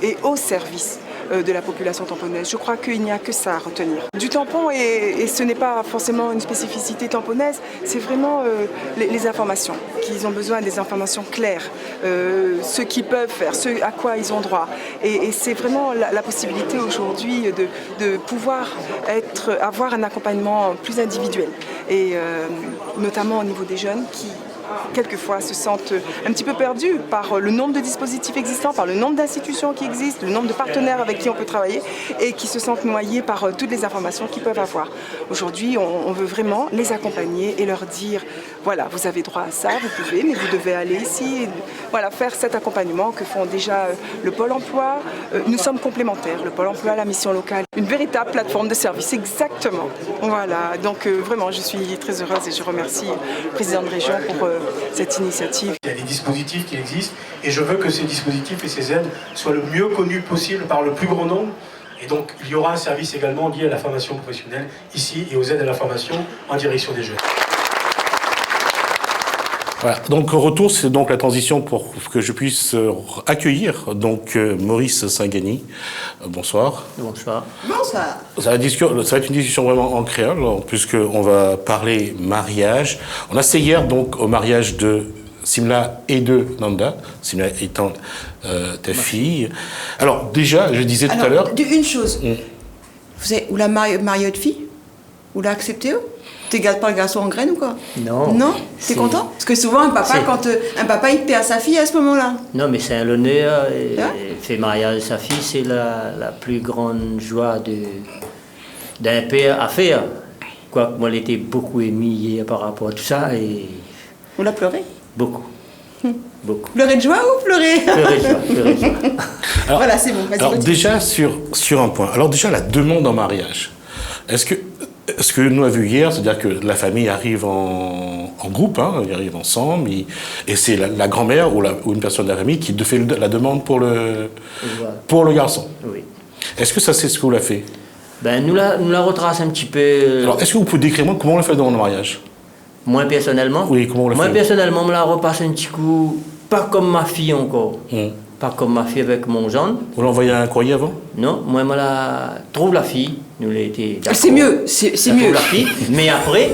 et au service de la population tamponnaise. Je crois qu'il n'y a que ça à retenir. Du tampon, et ce n'est pas forcément une spécificité tamponnaise, c'est vraiment les informations, qu'ils ont besoin des informations claires, ce qu'ils peuvent faire, ce à quoi ils ont droit. Et c'est vraiment la possibilité aujourd'hui de pouvoir avoir un accompagnement plus individuel, et notamment au niveau des jeunes qui quelquefois se sentent un petit peu perdus par le nombre de dispositifs existants, par le nombre d'institutions qui existent, le nombre de partenaires avec qui on peut travailler et qui se sentent noyés par toutes les informations qu'ils peuvent avoir. Aujourd'hui, on veut vraiment les accompagner et leur dire, voilà, vous avez droit à ça, vous pouvez, mais vous devez aller ici, et, voilà, faire cet accompagnement que font déjà le Pôle emploi. Nous sommes complémentaires, le Pôle emploi, la mission locale, une véritable plateforme de service, exactement. Voilà, donc vraiment, je suis très heureuse et je remercie le président de région pour cette initiative. Il y a des dispositifs qui existent et je veux que ces dispositifs et ces aides soient le mieux connus possible par le plus grand nombre. Et donc il y aura un service également lié à la formation professionnelle ici et aux aides à la formation en direction des jeunes. Voilà. Donc retour, c'est donc la transition pour que je puisse accueillir donc Maurice Saint-Gagny. Bonsoir. Bonsoir. Bonsoir. Ça va être une discussion vraiment en créole, puisqu'on va parler mariage. On a assisté hier donc au mariage de Simla et de Nanda, Simla étant ta fille. Alors déjà, je disais tout à l'heure... Une chose, vous savez, ou la mariée de fille, ou l'a accepté T'es pas le garçon en graine ou quoi? Non. Non? T'es content? Parce que souvent, un papa, il perd sa fille à ce moment-là. Non, mais c'est un honneur. Fait mariage de sa fille, c'est la plus grande joie d'un père à faire. Quoique moi, elle était beaucoup émue par rapport à tout ça. Et... On l'a pleuré? Beaucoup. Beaucoup. Pleurer de joie ou pleurer? Pleurer de joie. Alors, voilà, c'est bon. Alors déjà, sur un point. Alors déjà, la demande en mariage. Ce que nous avons vu hier, c'est-à-dire que la famille arrive en groupe, ils arrivent ensemble, et c'est la grand-mère ou une personne de la famille qui fait la demande pour le garçon. Oui. Est-ce que ça, c'est ce que vous l'avez fait? Ben, nous la retrace un petit peu. Alors, est-ce que vous pouvez décrire comment on l'a fait dans le mariage? Moi, personnellement? Oui, comment on l'a fait? Moi, personnellement, on me la repasse un petit coup, pas comme ma fille encore. Pas comme ma fille avec mon jeune. Vous l'envoyez un courrier avant? Non, moi, trouve la fille. Nous l'avons été d'accord. C'est mieux, c'est mieux. Trouve la fille. Mais après,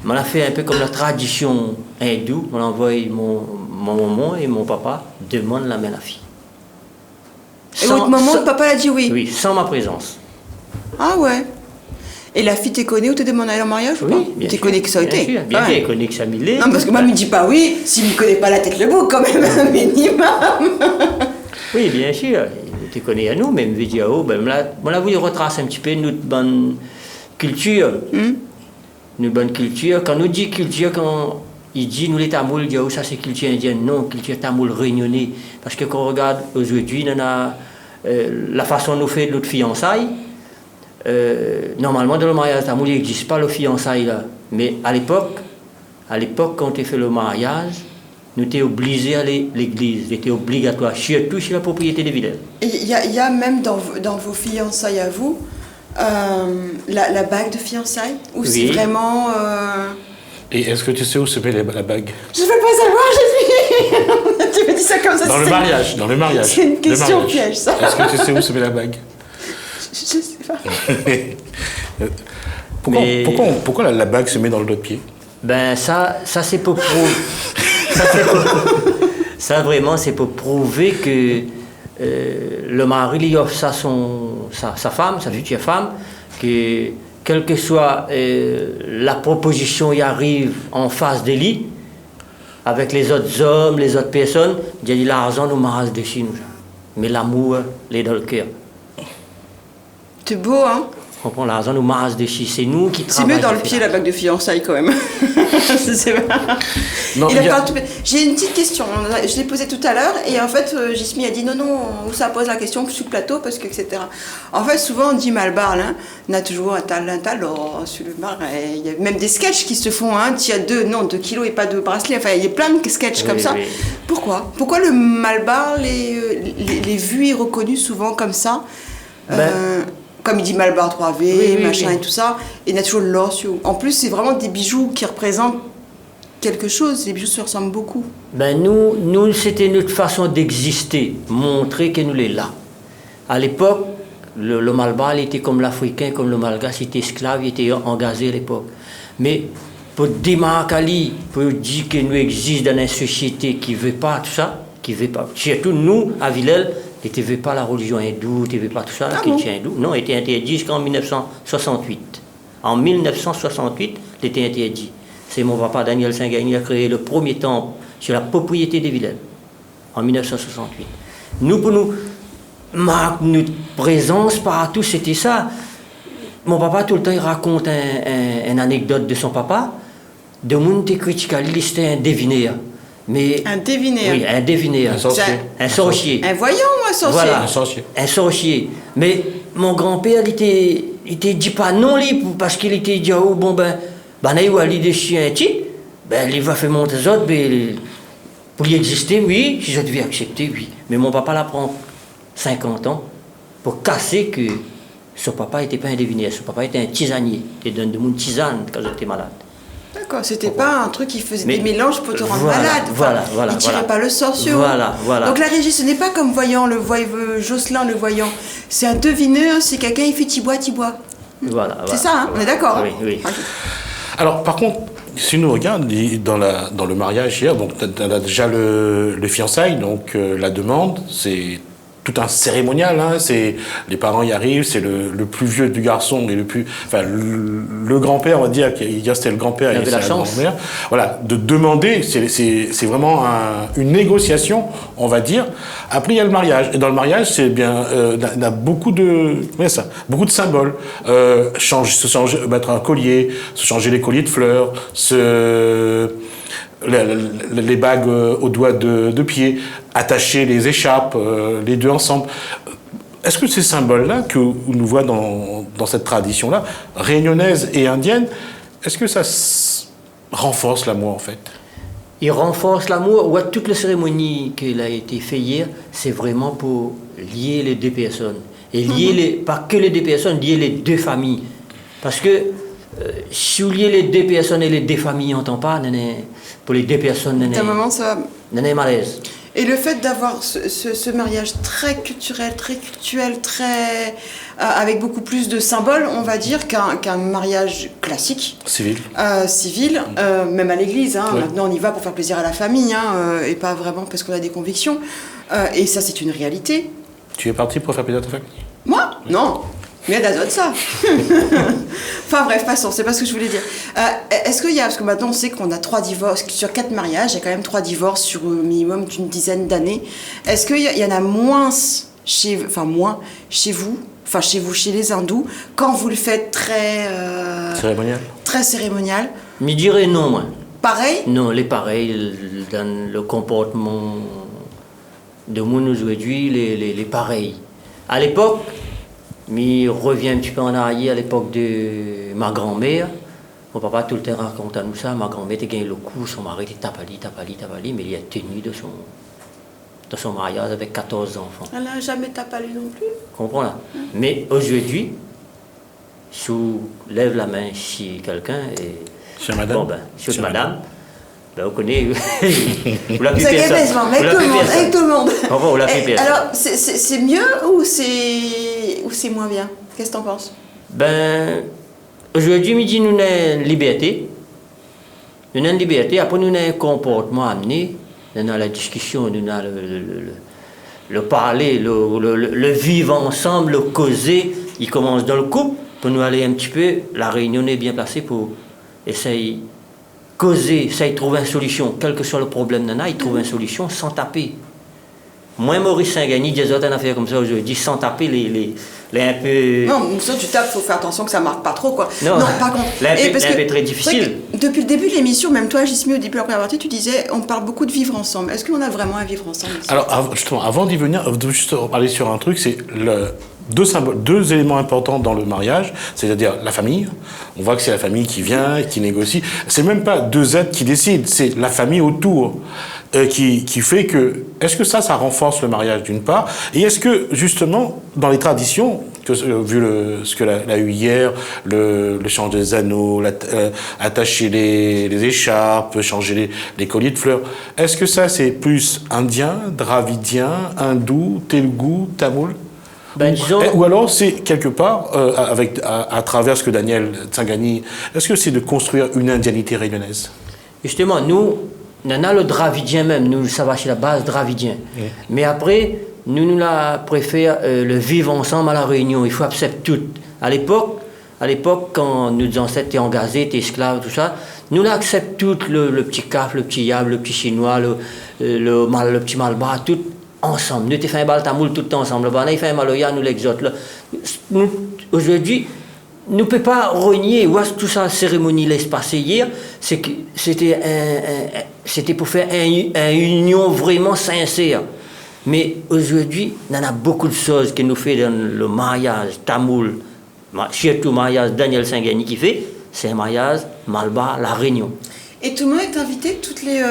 on a fait un peu comme la tradition hindoue. On a envoyé mon maman et mon papa demandent la main à la fille. Et votre maman, votre papa l'a dit oui? Oui, sans ma présence. Ah ouais. Et la fille, t'es connaît ou te demande à aller en mariage ou pas? Bien t'es connais que ça a été? Bien sûr, connais que ça m'est. Non, parce que moi, il me dit pas oui, s'il me connaît pas la tête le bout, quand même, un minimum. Oui, bien sûr. Tu connais à nous, même vidéo, on a voulu retracer un petit peu notre bonne culture. Notre bonne culture. Quand nous dit culture, quand il dit nous les Tamouls, ça c'est culture indienne. Non, culture Tamoul réunionnais. Parce que quand on regarde aujourd'hui, on a la façon dont nous fait notre fiançailles. Normalement, dans le mariage Tamoul, il n'existe pas le fiançailles là. Mais à l'époque, quand on fait le mariage, nous étions obligés à aller à l'église. C'était obligatoire, surtout chez la propriété des villages. Il y a même dans vos fiançailles à vous, la bague de fiançailles, ou c'est vraiment... Et est-ce que tu sais où se met la bague? Je ne veux pas savoir, tu me dis ça comme ça. Dans le mariage. C'est une question piège, ça. Est-ce que tu sais où se met la bague? Je sais pas. Pourquoi la bague se met dans le dos de pied? Ben ça c'est pour prouver... ça vraiment c'est pour prouver que le mari lui offre ça sa femme, sa future femme, que quelle que soit la proposition y arrive en face de lui, avec les autres hommes, les autres personnes, il dit l'argent nous marche dessus nous. Mais l'amour, il est dans le cœur. C'est beau, hein? On prend l'argent nous marche dessus, c'est nous qui C'est travaillons. mieux dans le pied la bague de fiançailles quand même. Non, j'ai une petite question, je l'ai posée tout à l'heure et en fait Gismi a dit non, où ça pose la question sur le plateau parce que etc. En fait souvent on dit Malbarle, hein, on a toujours un talent sur le marais, il y a même des sketchs qui se font, hein, tu as 2 kilos et pas 2 bracelets, enfin il y a plein de sketchs comme ça. Pourquoi le Malbarle est vu et reconnu souvent comme ça? Comme il dit Malbarle 3V, machin et tout ça, et il y a toujours l'or sur. En plus, c'est vraiment des bijoux qui représentent quelque chose. Les bijoux se ressemblent beaucoup. Ben nous c'était notre façon d'exister, montrer que nous sommes là. À l'époque, le Malbarle était comme l'Africain, comme le Malgache, il était esclave, il était engagé à l'époque. Mais pour démarquer, pour dire que nous existons dans une société qui ne veut pas tout ça, qui veut pas. Surtout nous, à Villers, il ne veut pas la religion hindoue, il ne veut pas tout ça, la chrétien hindou. Non, il était interdit jusqu'en 1968. En 1968, il était interdit. C'est mon papa Daniel Saint-Gagny qui a créé le premier temple sur la propriété des Villers, en 1968. Nous, pour nous marquer notre présence partout, c'était ça. Mon papa, tout le temps, il raconte une anecdote de son papa. De monde qui critique, c'était un devineur. Mais, un devineur. Oui, un devineur. Un sorcier. Un voyant ou un sorcier? Voilà, un sorcier. Mais mon grand-père, il était dit pas non, parce qu'il était dit, oh, bon, il va aller des chiens, il va faire monter les autres, pour y exister, oui, si je devais accepter, oui. Mais mon papa, là, prend 50 ans pour casser que son papa n'était pas un devineur, son papa était un tisanier. Il donne de mon tisane quand j'étais malade. D'accord, c'était pas un truc qui faisait des mélanges pour te rendre malade. Voilà. Il tirait pas le sorcier. Voilà. Donc la régie, ce n'est pas comme voyant, Jocelyn le voyant. C'est un devineur, c'est quelqu'un, il fait tibois. Voilà. C'est ça, hein, on est d'accord, hein? Oui. Okay. Alors, par contre, si nous regardons dans le mariage hier, donc tu as déjà le fiançailles, donc la demande, c'est tout un cérémonial, hein, c'est les parents y arrivent, c'est le plus vieux du garçon et le grand-père, on va dire, hier c'était le grand-père et c'est la grand-mère. Voilà, de demander, c'est vraiment une négociation, on va dire. Après il y a le mariage, et dans le mariage c'est bien, il y a beaucoup de symboles, mettre un collier, se changer les colliers de fleurs, les bagues aux doigts de pied, attacher les écharpes, les deux ensemble. Est-ce que ces symboles-là que nous voyons dans cette tradition-là, réunionnaise et indienne, est-ce que ça renforce l'amour en fait? Il renforce l'amour. Ouais, toute la cérémonie qui a été faite hier, c'est vraiment pour lier les deux personnes. Et lier pas que les deux personnes, lier les deux familles. Parce que si vous liez les deux personnes et les deux familles n'entend pas, pour les deux personnes, il y a malaise. Et le fait d'avoir ce mariage très culturel, avec beaucoup plus de symboles, on va dire, qu'un mariage classique. Civil, même à l'église. Hein, ouais. Maintenant, on y va pour faire plaisir à la famille, hein, et pas vraiment parce qu'on a des convictions. Et ça, c'est une réalité. Tu es parti pour faire plaisir à ta famille? Moi? Non. Mais d'azote ça. Enfin bref, passons, c'est pas ce que je voulais dire. Est-ce qu'il y a, parce que maintenant on sait qu'on a 3 divorces, sur 4 mariages, il y a quand même 3 divorces sur un minimum d'une dizaine d'années. Est-ce qu'il y en a moins chez vous, chez les hindous, quand vous le faites très... cérémonial. Très cérémonial? Je dirais non, moi. Pareil? Non, les pareils, dans le comportement de monde aujourd'hui, les pareils. À l'époque, mais revient un petit peu en arrière à l'époque de ma grand-mère. Mon papa tout le temps raconte à nous ça. Ma grand-mère était gagné le coup, son mari était tapali, mais il a tenu de son mariage avec 14 enfants. Elle n'a jamais tapé non plus. Comprends là. Mais aujourd'hui, lève la main si quelqu'un et. Chez madame. Bon chez madame. Ben, on connaît. Vous l'avez fait ça. Avec tout le monde. Enfin, on l'a fait ça. Alors, c'est mieux ou c'est moins bien? Qu'est-ce que t'en penses? Ben, aujourd'hui, midi, nous avons une liberté. Nous avons une liberté. Après, nous avons un comportement amené. Nous avons la discussion, nous avons le parler, le vivre ensemble, le causer. Il commence dans le couple. Pour nous aller un petit peu, la réunion est bien placée pour essayer causer, essayer de trouver une solution. Quel que soit le problème, il trouve une solution sans taper. Moi, Maurice Saint-Gagny, des autres affaires comme ça aujourd'hui, sans taper les un peu. Non, ça, tu tapes, il faut faire attention que ça marque pas trop, quoi. Non, par contre. Un peu très difficile. Depuis le début de l'émission, même toi, Gismi, au début de la première partie, tu disais, on parle beaucoup de vivre ensemble. Est-ce qu'on a vraiment à vivre ensemble ici? Alors, justement, avant d'y venir, juste parler sur un truc, c'est deux éléments importants dans le mariage, c'est-à-dire la famille. On voit que c'est la famille qui vient, qui négocie. C'est même pas deux êtres qui décident, c'est la famille autour qui fait que... Est-ce que ça renforce le mariage d'une part? Et est-ce que, justement, dans les traditions, vu ce que l'a eu hier, le change des anneaux, attacher les écharpes, changer les colliers de fleurs, est-ce que ça, c'est plus indien, dravidien, hindou, telugu, tamoul? Ou alors c'est quelque part, à travers ce que Daniel Tsangani, est-ce que c'est de construire une indianité réunionnaise? Justement, nous, on a le dravidien même, nous, ça va chez la base dravidien. Oui. Mais après, nous la préférons le vivre ensemble à la Réunion. Il faut accepter tout. À l'époque, quand nos ancêtres étaient engagés, étaient esclaves, tout ça, nous l'acceptons tout, le petit caf, le petit yab, le petit chinois, le petit malba, tout ensemble. Nous avons fait un bal tamoul tout ensemble. Nous avons fait un maloya, nous l'exote. Aujourd'hui, nous ne pouvons pas renier où est-ce que toute cette cérémonie laisse passer hier. C'était pour faire une union vraiment sincère. Mais aujourd'hui, il y en a beaucoup de choses que nous faisons dans le mariage tamoul, surtout le mariage Daniel Tsangani qui fait, c'est un mariage Malba, la Réunion. Et tout le monde est invité, toutes les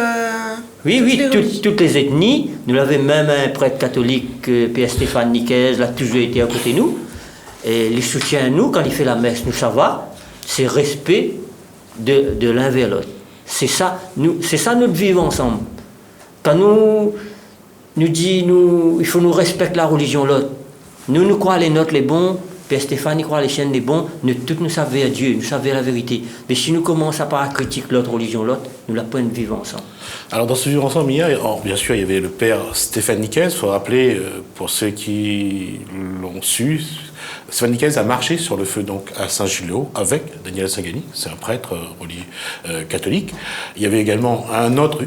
toutes les ethnies. Nous avons même un prêtre catholique, Pierre Stéphane Niquez, l'a toujours été à côté de nous. Et il soutient nous, quand il fait la messe, nous ça va. C'est respect de l'un vers l'autre. C'est ça, notre vivre ensemble. Quand nous disons, il faut nous respecter la religion l'autre. Nous croyons les nôtres les bons. Père Stéphane, il croit les chaînes des bons, nous tous nous savons à Dieu, nous savons la vérité. Mais si nous commençons à critiquer l'autre religion, l'autre, nous la pouvons vivre ensemble. Alors dans ce vivre ensemble, bien sûr, il y avait le père Stéphane Niquez. Il faut rappeler, pour ceux qui l'ont su, Stéphane Niquez a marché sur le feu donc à Saint-Gilles-le-Haut avec Daniel Tsangani, c'est un prêtre religieux catholique. Il y avait également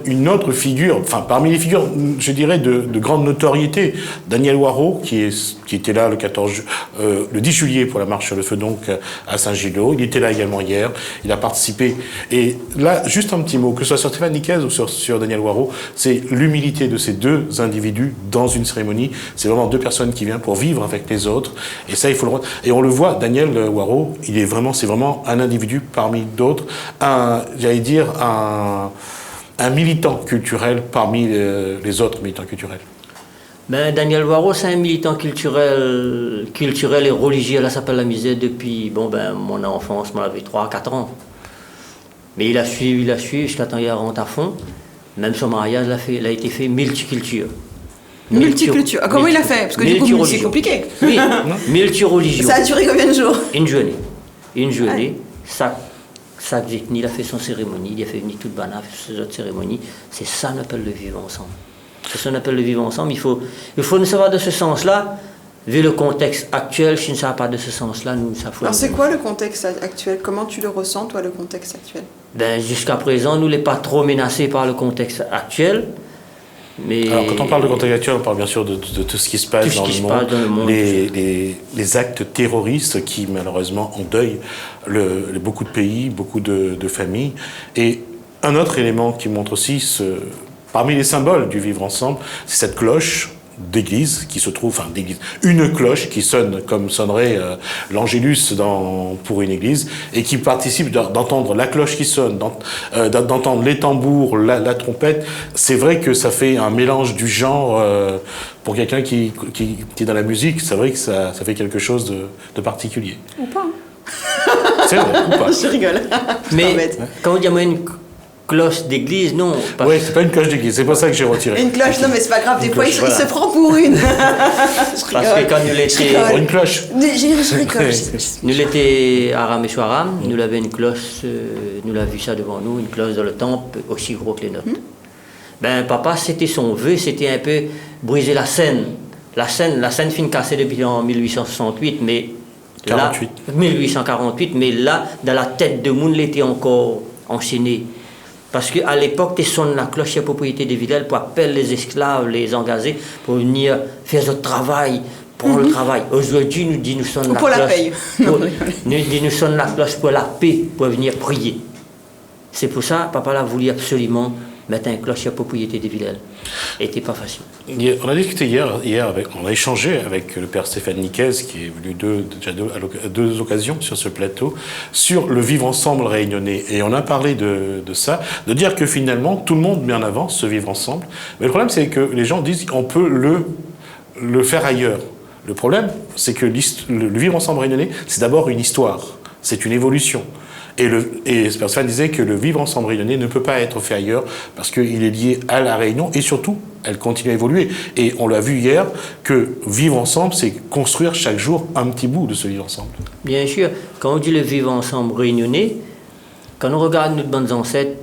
une autre figure, enfin parmi les figures, je dirais, de grande notoriété, Daniel Waro, qui était là le 10 juillet pour la marche sur le feu donc à Saint-Gilles-le-Haut. Il était là également hier, il a participé. Et là, juste un petit mot, que ce soit sur Stéphane Niquez ou sur Daniel Waro, c'est l'humilité de ces deux individus dans une cérémonie. C'est vraiment deux personnes qui viennent pour vivre avec les autres. Et ça, il faut le voir. Et on le voit, Daniel Waro, c'est vraiment un individu parmi d'autres, un militant culturel parmi les autres militants culturels. Ben, Daniel Waro, c'est un militant culturel et religieux, là, ça s'appelle la misère depuis mon enfance, moi j'avais 3-4 ans. Mais il a suivi jusqu'à temps il rentre à fond. Même son mariage, il a été fait multiculture. Multiculture. Comment il a fait? Parce que du coup, c'est compliqué. Oui, multireligion. Ça a duré combien de jours? Une journée. Chaque ethnie, il a fait son cérémonie, il a fait venir toute banane, ses autres cérémonies. C'est ça qu'on appelle le vivre ensemble. C'est ça qu'on appelle le vivre ensemble. Il faut nous savoir de ce sens-là. Vu le contexte actuel, si ne savons pas de ce sens-là, ça faut. Alors c'est quoi le contexte actuel? Comment tu le ressens, toi, le contexte actuel? Jusqu'à présent, nous ne sommes pas trop menacés par le contexte actuel. Mais alors, quand on parle de contexte actuel, on parle bien sûr de tout ce qui se passe dans le monde, les actes terroristes qui malheureusement endeuillent beaucoup de pays, beaucoup de familles. Et un autre élément qui montre aussi, parmi les symboles du vivre ensemble, c'est cette cloche d'église qui se trouve, enfin d'église, une cloche qui sonne comme sonnerait l'angélus pour une église et qui participe d'entendre la cloche qui sonne, d'entendre les tambours, la trompette. C'est vrai que ça fait un mélange du genre pour quelqu'un qui est dans la musique. C'est vrai que ça fait quelque chose de particulier. Ou pas. C'est vrai, ou pas. Je rigole. Mais quand on dit une cloche d'église, non. Oui, c'est pas une cloche d'église, c'est pour ça que j'ai retiré. Une cloche, non mais c'est pas grave, des fois il se prend pour une. Parce que quand nous l'étions... Pour une cloche. Je rigole. Nous l'étions à Rameswaram, nous l'avons une cloche, nous l'avons vu ça devant nous, une cloche dans le temple aussi gros que les nôtres. Ben papa, c'était son vœu, c'était un peu briser la scène. La scène fin cassée depuis en 1868, mais 1848, mais là, dans la tête de monde, il était encore enchaîné. Parce qu'à l'époque, tu sonnes la cloche à propriété des villages pour appeler les esclaves, les engagés, pour venir faire ce travail, prendre le travail. Aujourd'hui, nous sonne la cloche. Pour la paye. Nous sonne la cloche pour la paix, pour venir prier. C'est pour ça, papa a voulu absolument mettre un cloche à propriété des villages. C'était pas facile. On a discuté hier on a échangé avec le père Stéphane Niquez, qui est venu à deux occasions sur ce plateau, sur le vivre ensemble réunionnais. Et on a parlé de ça, de dire que finalement, tout le monde met en avant ce vivre ensemble. Mais le problème, c'est que les gens disent qu'on peut le faire ailleurs. Le problème, c'est que le vivre ensemble réunionnais, c'est d'abord une histoire, c'est une évolution. Et Stéphane disait que le vivre ensemble réunionnais ne peut pas être fait ailleurs parce qu'il est lié à la Réunion et surtout, elle continue à évoluer. Et on l'a vu hier que vivre ensemble, c'est construire chaque jour un petit bout de ce vivre ensemble. Bien sûr, quand on dit le vivre ensemble réunionnais, quand on regarde nos bonnes ancêtres,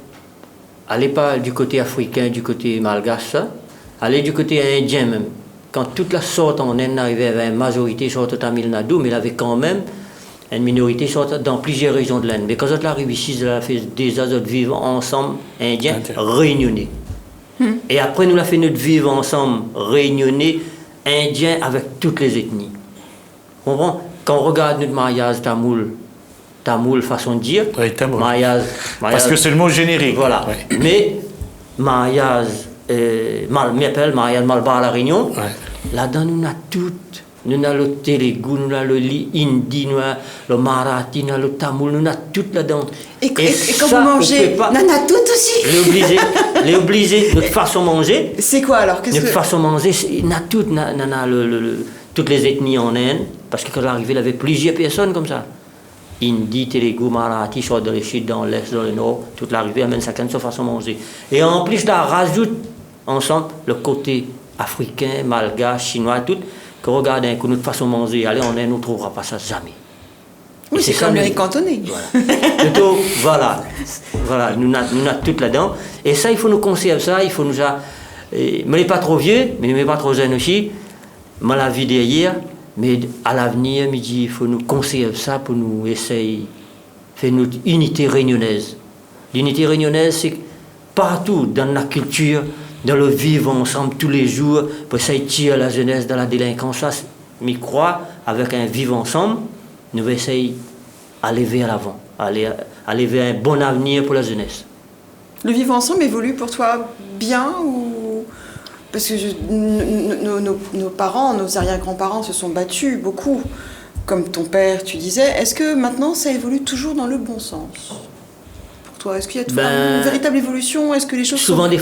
allez pas du côté africain, du côté malgache, allez du côté indien même. Quand toute la sorte en Inde arrivait avec une majorité sur le Tamil Nadu, mais il avait quand même une minorité dans plusieurs régions de l'Inde. Mais quand on arrive ici, on a fait des autres vivre ensemble, indiens, réunionnais. Et après, nous avons fait notre vivre ensemble, réunionnais, indiens, avec toutes les ethnies. On comprend? Quand on regarde notre mariage tamoul façon de dire, mariage, parce que c'est le mot générique. Voilà. Ouais. Mais mariage, mariage malbar à la Réunion, là-dedans, nous avons toutes. Nous avons le Telugu, nous avons le hindi, nous avons le marathi, nous avons le tamoul, nous avons tout là-dedans. Et quand vous mangez, nous avons tout aussi. Les obligés, notre façon de manger. C'est quoi alors? Notre façon de manger, nous avons toutes les ethnies en Inde, parce que quand l'arrivée, il y avait plusieurs personnes comme ça. Hindi, Telugu, marathi, soit dans le sud, dans l'est, dans le nord, toute l'arrivée amène chacun sa façon de manger. Et en plus, là, rajoute ensemble le côté africain, malgache, chinois, tout. Que regardez que notre façon de manger, allez, on ne trouvera pas ça jamais. Oui, c'est comme le riz cantonné. Voilà. Voilà, nous avons tout là-dedans. Et ça, il faut nous conserver ça, il faut nous... Mais pas trop vieux, mais pas trop jeune aussi. Mais la vie derrière, mais à l'avenir, il faut nous conserver ça pour nous essayer de faire notre unité réunionnaise. L'unité réunionnaise, c'est partout dans la culture, dans le vivre ensemble tous les jours, pour essayer de tirer la jeunesse dans la délinquance. Ça, je crois, avec un vivre ensemble, nous allons essayer d'aller vers l'avant, aller vers un bon avenir pour la jeunesse. Le vivre ensemble évolue pour toi bien ou... Parce que nos parents, nos arrière-grands-parents se sont battus beaucoup, comme ton père, tu disais. Est-ce que maintenant, ça évolue toujours dans le bon sens ? Est-ce qu'il y a une véritable évolution? Est-ce que les choses souvent des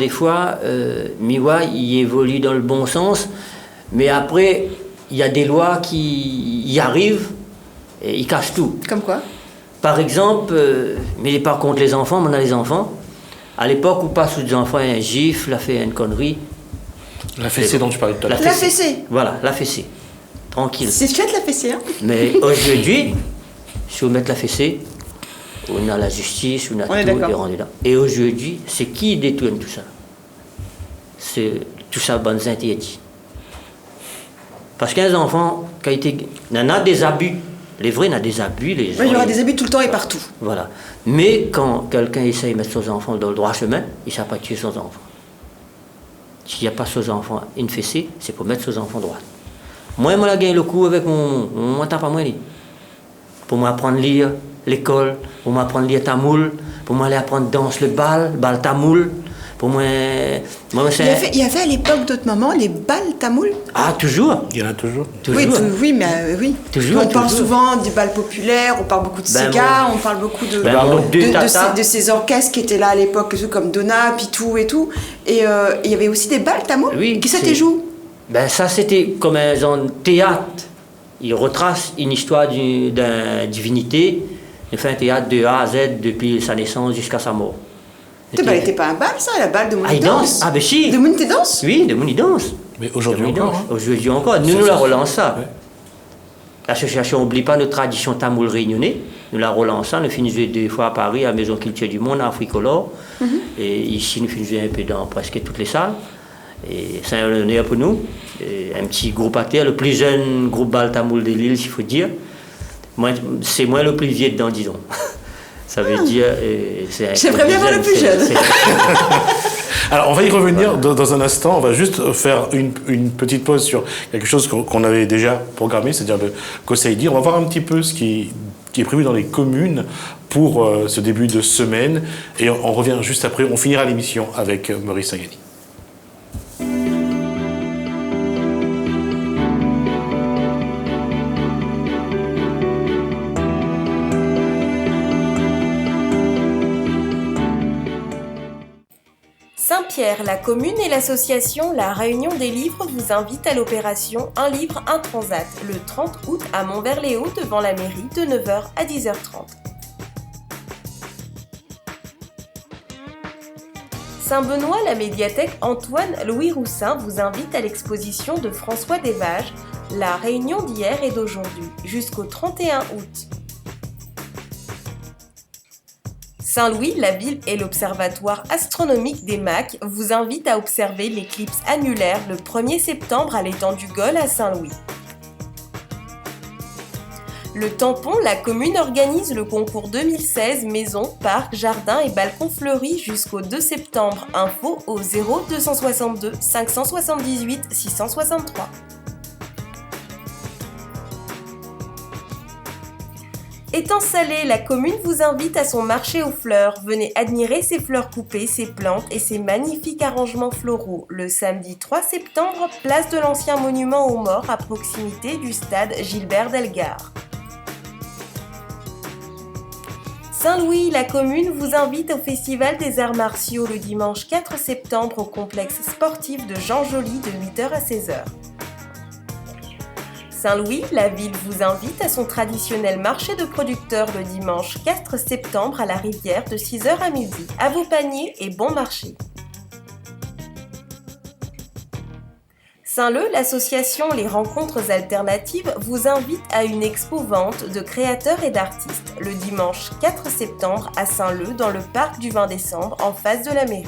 fois, Miwa, il évolue dans le bon sens, mais après, il y a des lois qui y arrivent et ils cachent tout. Comme quoi? Par exemple, mais il n'est pas contre les enfants, mais on a les enfants. À l'époque où pas sous des enfants, un gifle, a fait une connerie. La fessée dont tu parlais tout à l'heure. La fessée. Voilà, la fessée. Tranquille. C'est fait la fessée, hein? Mais aujourd'hui, si vous mettez la fessée, on a la justice, on a tout est rendu là. Et aujourd'hui, c'est qui détourne tout ça? C'est tout ça, bonnes interdits. Parce qu'un enfant, quand il en a des abus, les vrais, il y a des abus. Il y aura des abus tout le temps et partout. Voilà. Mais quand quelqu'un essaye de mettre son enfant dans le droit chemin, il ne sait pas tuer son enfant. S'il n'y a pas son enfant une fessée, c'est pour mettre son enfant droit. Moi, je gagné le coup avec mon tape à moi. Pour m'apprendre à lire l'école, pour m'apprendre à lire tamoul, pour m'aller apprendre danse le bal tamoul, Pour moi, c'est... Il y avait à l'époque d'autres moments les bals tamouls. Ah, toujours. Il y en a toujours. Oui, mais oui. Toujours, on parle souvent des bals populaires, on parle beaucoup de Sega, on parle beaucoup de ces orchestres qui étaient là à l'époque, comme Donna, Pitou et tout. Et il y avait aussi des bals tamouls. Oui, qui ça te joue? Ça, c'était comme un genre de théâtre. Il retrace une histoire d'une divinité. Il fait un théâtre de A à Z depuis sa naissance jusqu'à sa mort. C'était pas un bal, ça, la balle de Mouni Danse? Ah, ben si. De Mouni Danse? Oui, de Mouni Danse. Mais aujourd'hui encore. Hein. Aujourd'hui encore. Nous la relançons ça. Ouais. L'association n'oublie pas notre tradition tamoule réunionnais. Nous la relançons. Nous finissons 2 fois à Paris, à la Maison Culture du Monde, à Africolore. Et ici, nous finissons un peu dans presque toutes les salles. Et c'est un honneur pour nous. Et un petit groupe à terre, le plus jeune groupe bal tamoul de l'île, s'il faut dire. C'est moi le plus vieux dedans, disons. Ça veut dire... J'aimerais bien voir le plus jeune. Alors, on va y revenir dans un instant. On va juste faire une petite pause sur quelque chose qu'on avait déjà programmé, c'est-à-dire le Kosaïdi. On va voir un petit peu ce qui est prévu dans les communes pour ce début de semaine. Et on revient juste après. On finira l'émission avec Maurice Sagani. Saint-Pierre, la commune et l'association La Réunion des Livres vous invitent à l'opération Un livre, un transat, le 30 août à Montverléo devant la mairie de 9h à 10h30. Saint-Benoît, la médiathèque Antoine-Louis Roussin vous invite à l'exposition de François Desvages, La Réunion d'hier et d'aujourd'hui, jusqu'au 31 août. Saint-Louis, la ville et l'Observatoire astronomique des Macs vous invitent à observer l'éclipse annulaire le 1er septembre à l'étang du Gol à Saint-Louis. Le Tampon, la commune organise le concours 2016 maisons, parcs, jardins et balcons fleuris jusqu'au 2 septembre. Info au 0262 578 663. Étant Salé, la commune vous invite à son marché aux fleurs. Venez admirer ses fleurs coupées, ses plantes et ses magnifiques arrangements floraux. Le samedi 3 septembre, place de l'ancien monument aux morts à proximité du stade Gilbert Delgare. Saint-Louis, la commune vous invite au Festival des Arts Martiaux le dimanche 4 septembre au complexe sportif de Jean Joly de 8h à 16h. Saint-Louis, la ville vous invite à son traditionnel marché de producteurs le dimanche 4 septembre à la Rivière de 6h à midi. À vos paniers et bon marché. Saint-Leu, l'association Les Rencontres Alternatives vous invite à une expo-vente de créateurs et d'artistes le dimanche 4 septembre à Saint-Leu dans le parc du 20 décembre en face de la mairie.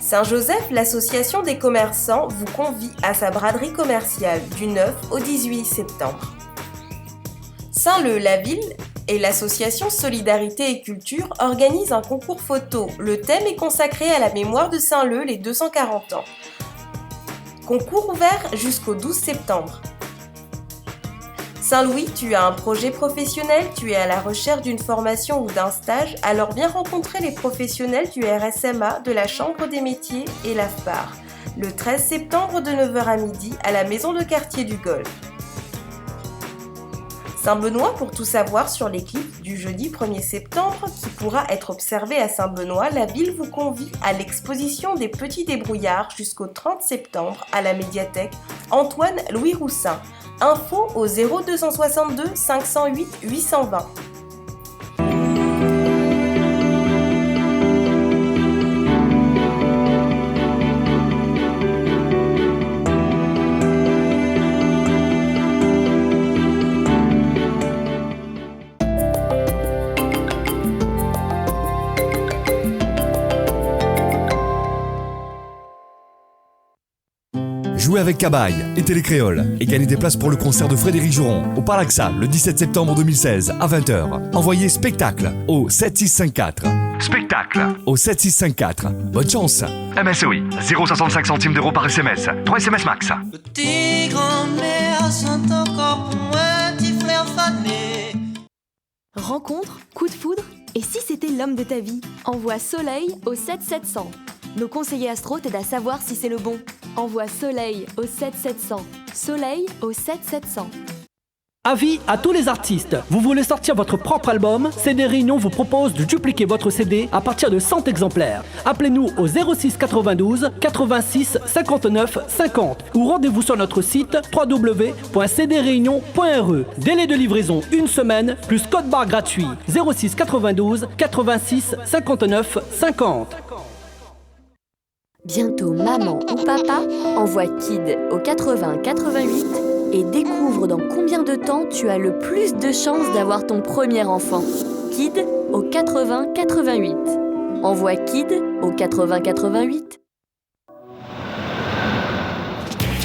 Saint-Joseph, l'association des commerçants vous convie à sa braderie commerciale du 9 au 18 septembre. Saint-Leu, la ville et l'association Solidarité et Culture organisent un concours photo. Le thème est consacré à la mémoire de Saint-Leu, les 240 ans. Concours ouvert jusqu'au 12 septembre. Saint-Louis, tu as un projet professionnel, tu es à la recherche d'une formation ou d'un stage, alors viens rencontrer les professionnels du RSMA, de la Chambre des métiers et l'AFPAR, le 13 septembre de 9h à midi à la maison de quartier du Golfe. Saint-Benoît, pour tout savoir sur l'éclipse du jeudi 1er septembre qui pourra être observée à Saint-Benoît, la ville vous convie à l'exposition des petits débrouillards jusqu'au 30 septembre à la médiathèque Antoine-Louis Roussin. Info au 0262 508 820. Jouez avec Cabaye et Télécréole et gagnez des places pour le concert de Frédéric Joron au Paraxa le 17 septembre 2016 à 20h. Envoyez spectacle au 7654. Spectacle au 7654. Bonne chance. MSOI, 0,65 centimes d'euros par SMS. 3 SMS max. Petit grand-mère sont encore pour moi, petit frère fané. Rencontre, coup de foudre, Et si c'était l'homme de ta vie? Envoie Soleil au 7700. Nos conseillers astro t'aident à savoir si c'est le bon. Envoie Soleil au 7700. Soleil au 7700. Avis à tous les artistes. Vous voulez sortir votre propre album? CD Réunion vous propose de dupliquer votre CD à partir de 100 exemplaires. Appelez-nous au 06 92 86 59 50 ou rendez-vous sur notre site www.cdreunion.re. Délai de livraison 1 semaine plus code barre gratuit 06 92 86 59 50. Bientôt maman ou papa envoie Kid au 80 88 et découvre dans combien de temps tu as le plus de chances d'avoir ton premier enfant. Kid au 80 88. Envoie Kid au 80 88.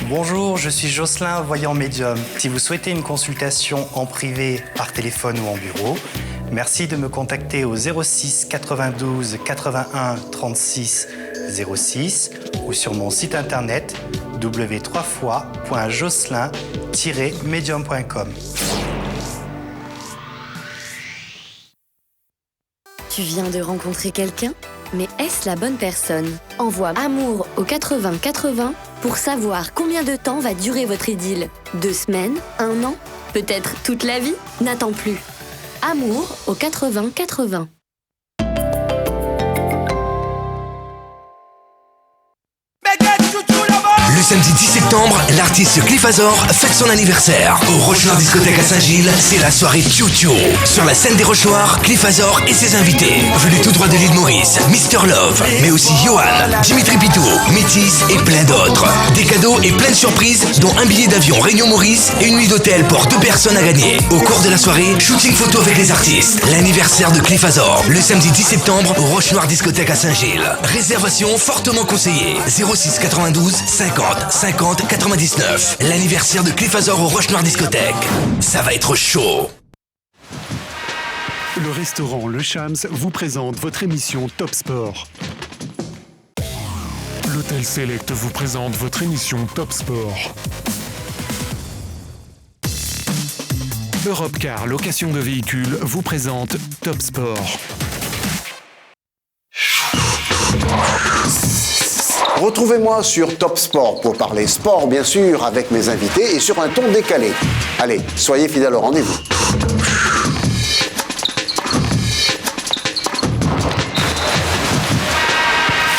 Bonjour, je suis Jocelyn, voyant médium. Si vous souhaitez une consultation en privé, par téléphone ou en bureau, merci de me contacter au 06 92 81 36 06 ou sur mon site internet w3fois.jocelyn-medium.com. Tu viens de rencontrer quelqu'un? Mais est-ce la bonne personne? Envoie amour au 80 80 pour savoir combien de temps va durer votre idylle. 2 semaines? 1 an? Peut-être toute la vie? N'attends plus. Amour au 80 80. Le samedi 10 septembre, l'artiste Cliff Azor fête son anniversaire. Au Rochenoir Discothèque à Saint-Gilles, c'est la soirée Tchou-Tchou. Sur la scène des Rochoirs, Cliff Azor et ses invités. Venus tout droit de l'île Maurice, Mr Love, mais aussi Johan, Dimitri Pitou, Métis et plein d'autres. Des cadeaux et plein de surprises, dont un billet d'avion Réunion-Maurice et une nuit d'hôtel pour 2 personnes à gagner. Au cours de la soirée, shooting photo avec les artistes. L'anniversaire de Cliff Azor, le samedi 10 septembre, au Rochenoir Discothèque à Saint-Gilles. Réservation fortement conseillée. 06 92 50 50 99. L'anniversaire de Cliff Azor au Rochenoir Discothèque. Ça va être chaud. Le restaurant Le Chams vous présente votre émission Top Sport. L'Hôtel Select vous présente votre émission Top Sport. Europcar Location de véhicules vous présente Top Sport. Retrouvez-moi sur Top Sport pour parler sport, bien sûr, avec mes invités et sur un ton décalé. Allez, soyez fidèles au rendez-vous.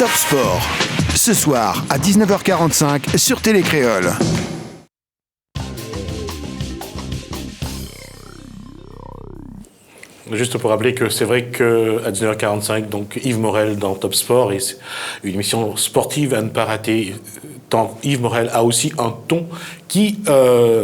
Top Sport, ce soir à 19h45 sur Télé Créole. Juste pour rappeler que c'est vrai qu'à 19h45, donc Yves Morel dans Top Sport, et c'est une émission sportive à ne pas rater. Tant Yves Morel a aussi un ton qui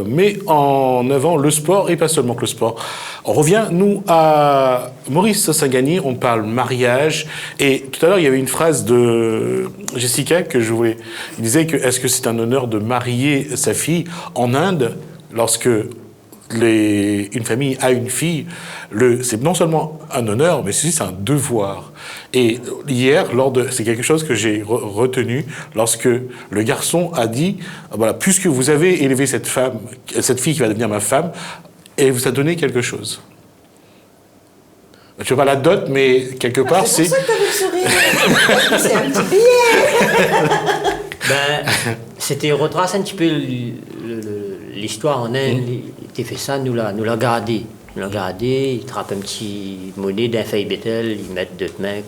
met en avant le sport et pas seulement que le sport. On revient, nous, à Maurice Sagani, on parle mariage. Et tout à l'heure, il y avait une phrase de Jessica que je voulais. Il disait que est-ce que c'est un honneur de marier sa fille en Inde lorsque une famille a une fille, c'est non seulement un honneur, mais c'est un devoir. Et hier, c'est quelque chose que j'ai retenu lorsque le garçon a dit, voilà, puisque vous avez élevé cette fille qui va devenir ma femme, et vous a donné quelque chose. Je ne veux pas la dot, mais quelque part, c'est... C'est pour ça que t'avais le sourire. C'est un petit billet. C'était retrace un petit peu l'histoire en Inde. Il fait ça, nous l'a gardé. Nous l'a gardé, il trappe un petit monnaie d'un feuille bétel, ils mettent 2 mains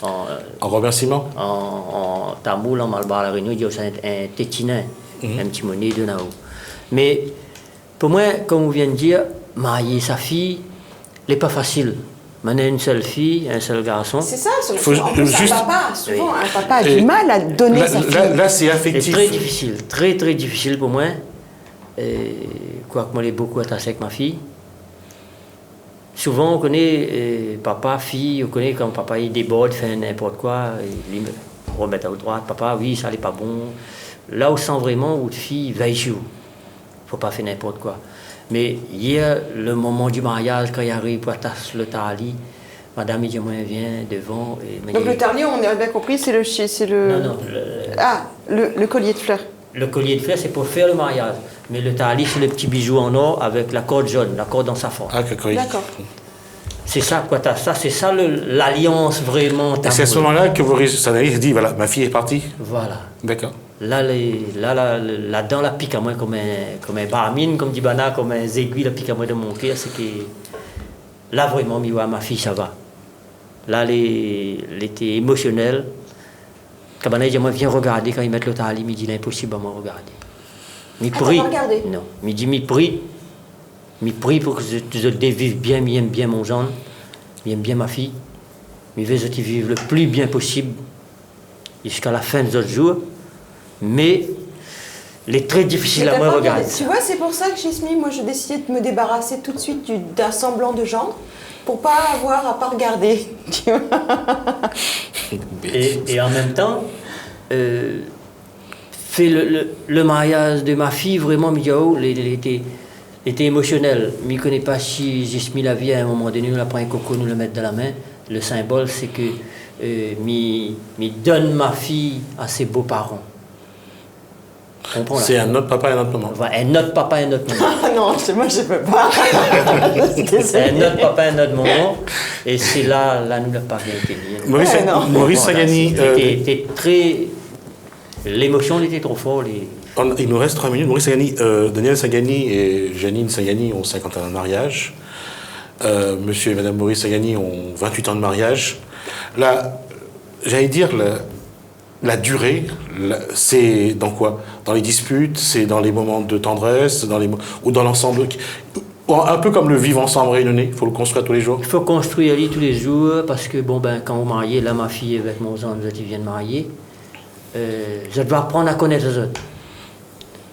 en remerciement. En tamoul, en malbar la réunion, il dit un tétinin, un petit monnaie de là-haut. Mais pour moi, comme vous venez de dire, marier sa fille, n'est pas facile. On a une seule fille, un seul garçon. C'est ça, souvent un papa a du mal à donner sa fille. Là, c'est affectif. C'est très difficile, très très difficile pour moi. Quoique moi, j'ai beaucoup attaché avec ma fille. Souvent, on connaît papa, fille, on connaît quand papa il déborde, fait n'importe quoi, il me remet à droite, papa, oui, ça n'est pas bon. Là, on sent vraiment où votre fille veille sur vous. Il ne faut pas faire n'importe quoi. Mais hier, le moment du mariage, quand il arrive pour attacher le tali, madame, il dit, moi, vient devant. Donc le tali, on a bien compris, c'est le... Non, le collier de fleurs. Le collier de fleurs, c'est pour faire le mariage. Mais le tali, c'est le petit bijou en or avec la corde jaune, la corde dans sa forme. Ah, d'accord. C'est ça, quoi, ça, c'est ça l'alliance vraiment. Et c'est à ce moment-là que vous se dit, voilà, ma fille est partie. Voilà. D'accord. Là-dedans, la pique à moi comme un barmine, comme dit Bana, comme un aiguille, la pique à moi de mon cœur, c'est que là, vraiment, ma fille, ça va. Là, elle était émotionnelle. Quand Bana dit, moi, viens regarder, quand ils mettent l'autre à il me dit, l'impossible à moi regarder. Mi prie. Non. Il dit, mi prie pour que je vive bien, mi aime bien mon gendre, mi aime bien ma fille, mi veux que je vive le plus bien possible jusqu'à la fin des autres jours. Mais il est très difficile à me regarder. Tu vois, c'est pour ça que Gismi, moi, j'ai décidé de me débarrasser tout de suite d'un semblant de gendre pour pas avoir à pas regarder. Tu vois. Et en même temps, fait le mariage de ma fille, vraiment, il était émotionnel. Je ne connais pas si Gismi la vie à un moment donné, nous la prend un coco, nous le mettre dans la main. Le symbole, c'est que je donne ma fille à ses beaux-parents. C'est un autre papa et un autre maman. Un autre papa et un autre maman. Ah non, moi je peux pas. C'est un autre papa et un autre maman. Et c'est là nous n'a pas bien été. Maurice Sagani. Était très. L'émotion était trop forte. Il nous reste 3 minutes. Maurice Sagani, Daniel Sagani et Janine Sagani ont 50 ans de mariage. Monsieur et Madame Maurice Sagani ont 28 ans de mariage. Là, j'allais dire, la durée, c'est dans quoi? Dans les disputes, c'est dans les moments de tendresse, ou dans l'ensemble, un peu comme le vivre ensemble réunionnais, il faut le construire tous les jours. Il faut construire tous les jours, parce que quand vous mariez, là ma fille avec mon gendre, je viens de marier, je dois apprendre à connaître les autres.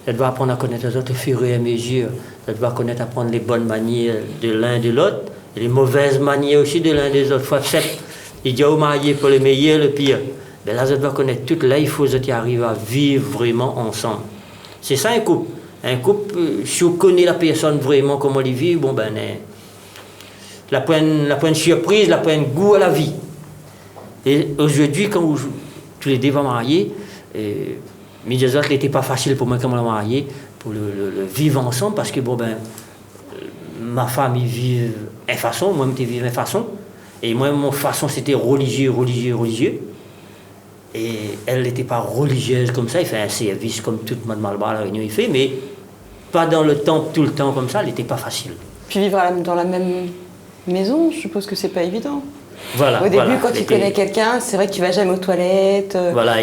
Je dois apprendre à connaître les autres au fur et à mesure. Je dois apprendre les bonnes manières de l'un et de l'autre, et les mauvaises manières aussi de l'un et des autres. Il dit au marié pour le meilleur, le pire. Mais là, je dois connaître tout. Là, il faut que tu arrives à vivre vraiment ensemble. C'est ça un couple. Un couple, si on connaît la personne vraiment comment elle vit, la point surprise, la point goût à la vie. Et aujourd'hui, quand tous les deux vont marier, mais les autres, n'était pas facile pour moi quand on l'a marié, pour le vivre ensemble, parce que ma femme, il vit une façon, moi, je vis une façon. Et moi, mon façon, c'était religieux. Et elle n'était pas religieuse comme ça, il fait un service comme toute Mme Malbar à la Réunion, il fait, mais pas dans le temps, tout le temps comme ça, elle n'était pas facile. Puis vivre dans la même maison, je suppose que c'est pas évident. Voilà, au début, quand tu connais quelqu'un, c'est vrai que tu vas jamais aux toilettes,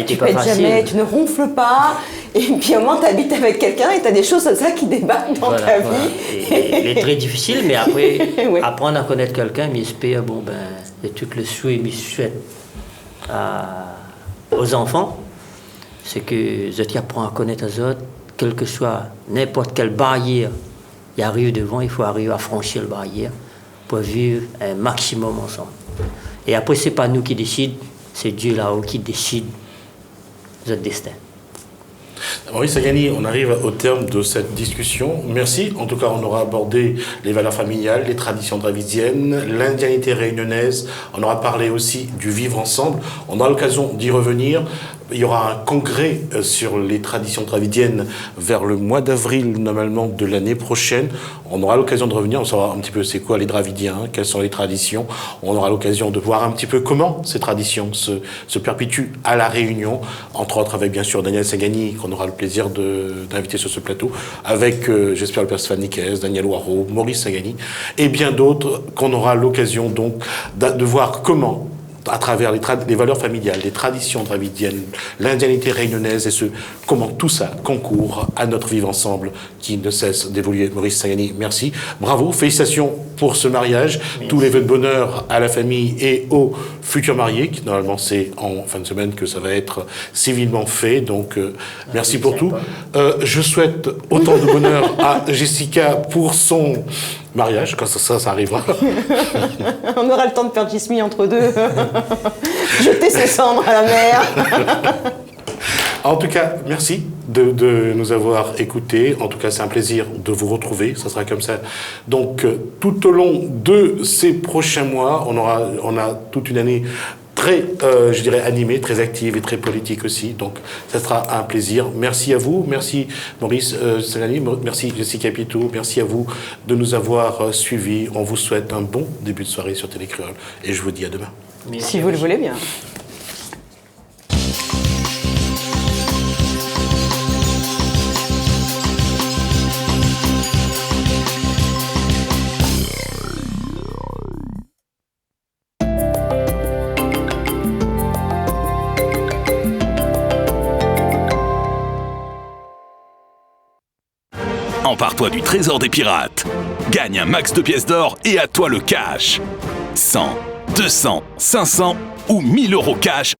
tu pètes jamais, tu ne ronfles pas, et puis au moins tu habites avec quelqu'un et tu as des choses comme ça qui débarquent dans ta vie. Il est très difficile, mais après, apprendre à connaître quelqu'un, j'espère, et tout le souhait, je souhaite aux enfants, c'est que je apprends à connaître les autres, quelle que soit n'importe quelle barrière il arrive devant, il faut arriver à franchir la barrière pour vivre un maximum ensemble. Et après, ce n'est pas nous qui décidons, c'est Dieu là-haut qui décide notre destin. Maurice Sagani, on arrive au terme de cette discussion. Merci. En tout cas, on aura abordé les valeurs familiales, les traditions dravidiennes, l'indianité réunionnaise. On aura parlé aussi du vivre ensemble. On aura l'occasion d'y revenir. Il y aura un congrès sur les traditions dravidiennes vers le mois d'avril, normalement, de l'année prochaine. On aura l'occasion de revenir, on saura un petit peu c'est quoi les Dravidiens, quelles sont les traditions. On aura l'occasion de voir un petit peu comment ces traditions se perpétuent à La Réunion, entre autres avec, bien sûr, Daniel Sagani, qu'on aura le plaisir d'inviter sur ce plateau, avec, j'espère, le père Stéphane Niquez, Daniel Ouaro, Maurice Sagani, et bien d'autres qu'on aura l'occasion, donc, de voir comment, à travers les valeurs familiales, les traditions dravidiennes, l'indianité réunionnaise et comment tout ça concourt à notre vivre ensemble qui ne cesse d'évoluer. Maurice Sagani, merci. Bravo, félicitations pour ce mariage. Merci. Tous les vœux de bonheur à la famille et aux futurs mariés, qui normalement c'est en fin de semaine que ça va être civilement fait. Donc merci pour tout. Je souhaite autant de bonheur à Jessica pour son mariage, quand ça arrivera. On aura le temps de faire Gismi entre deux. Jeter ses cendres à la mer. En tout cas, merci de nous avoir écoutés. En tout cas, c'est un plaisir de vous retrouver. Ça sera comme ça. Donc, tout au long de ces prochains mois, on a toute une année très, je dirais, animée, très active et très politique aussi. Donc, ça sera un plaisir. Merci à vous. Merci Maurice Salani. Merci Jessica Pitou. Merci à vous de nous avoir suivis. On vous souhaite un bon début de soirée sur Télé Créole. Et je vous dis à demain. Si vous le voulez bien. Empare-toi du trésor des pirates. Gagne un max de pièces d'or et à toi le cash. 100, 200, 500 ou 1000 euros cash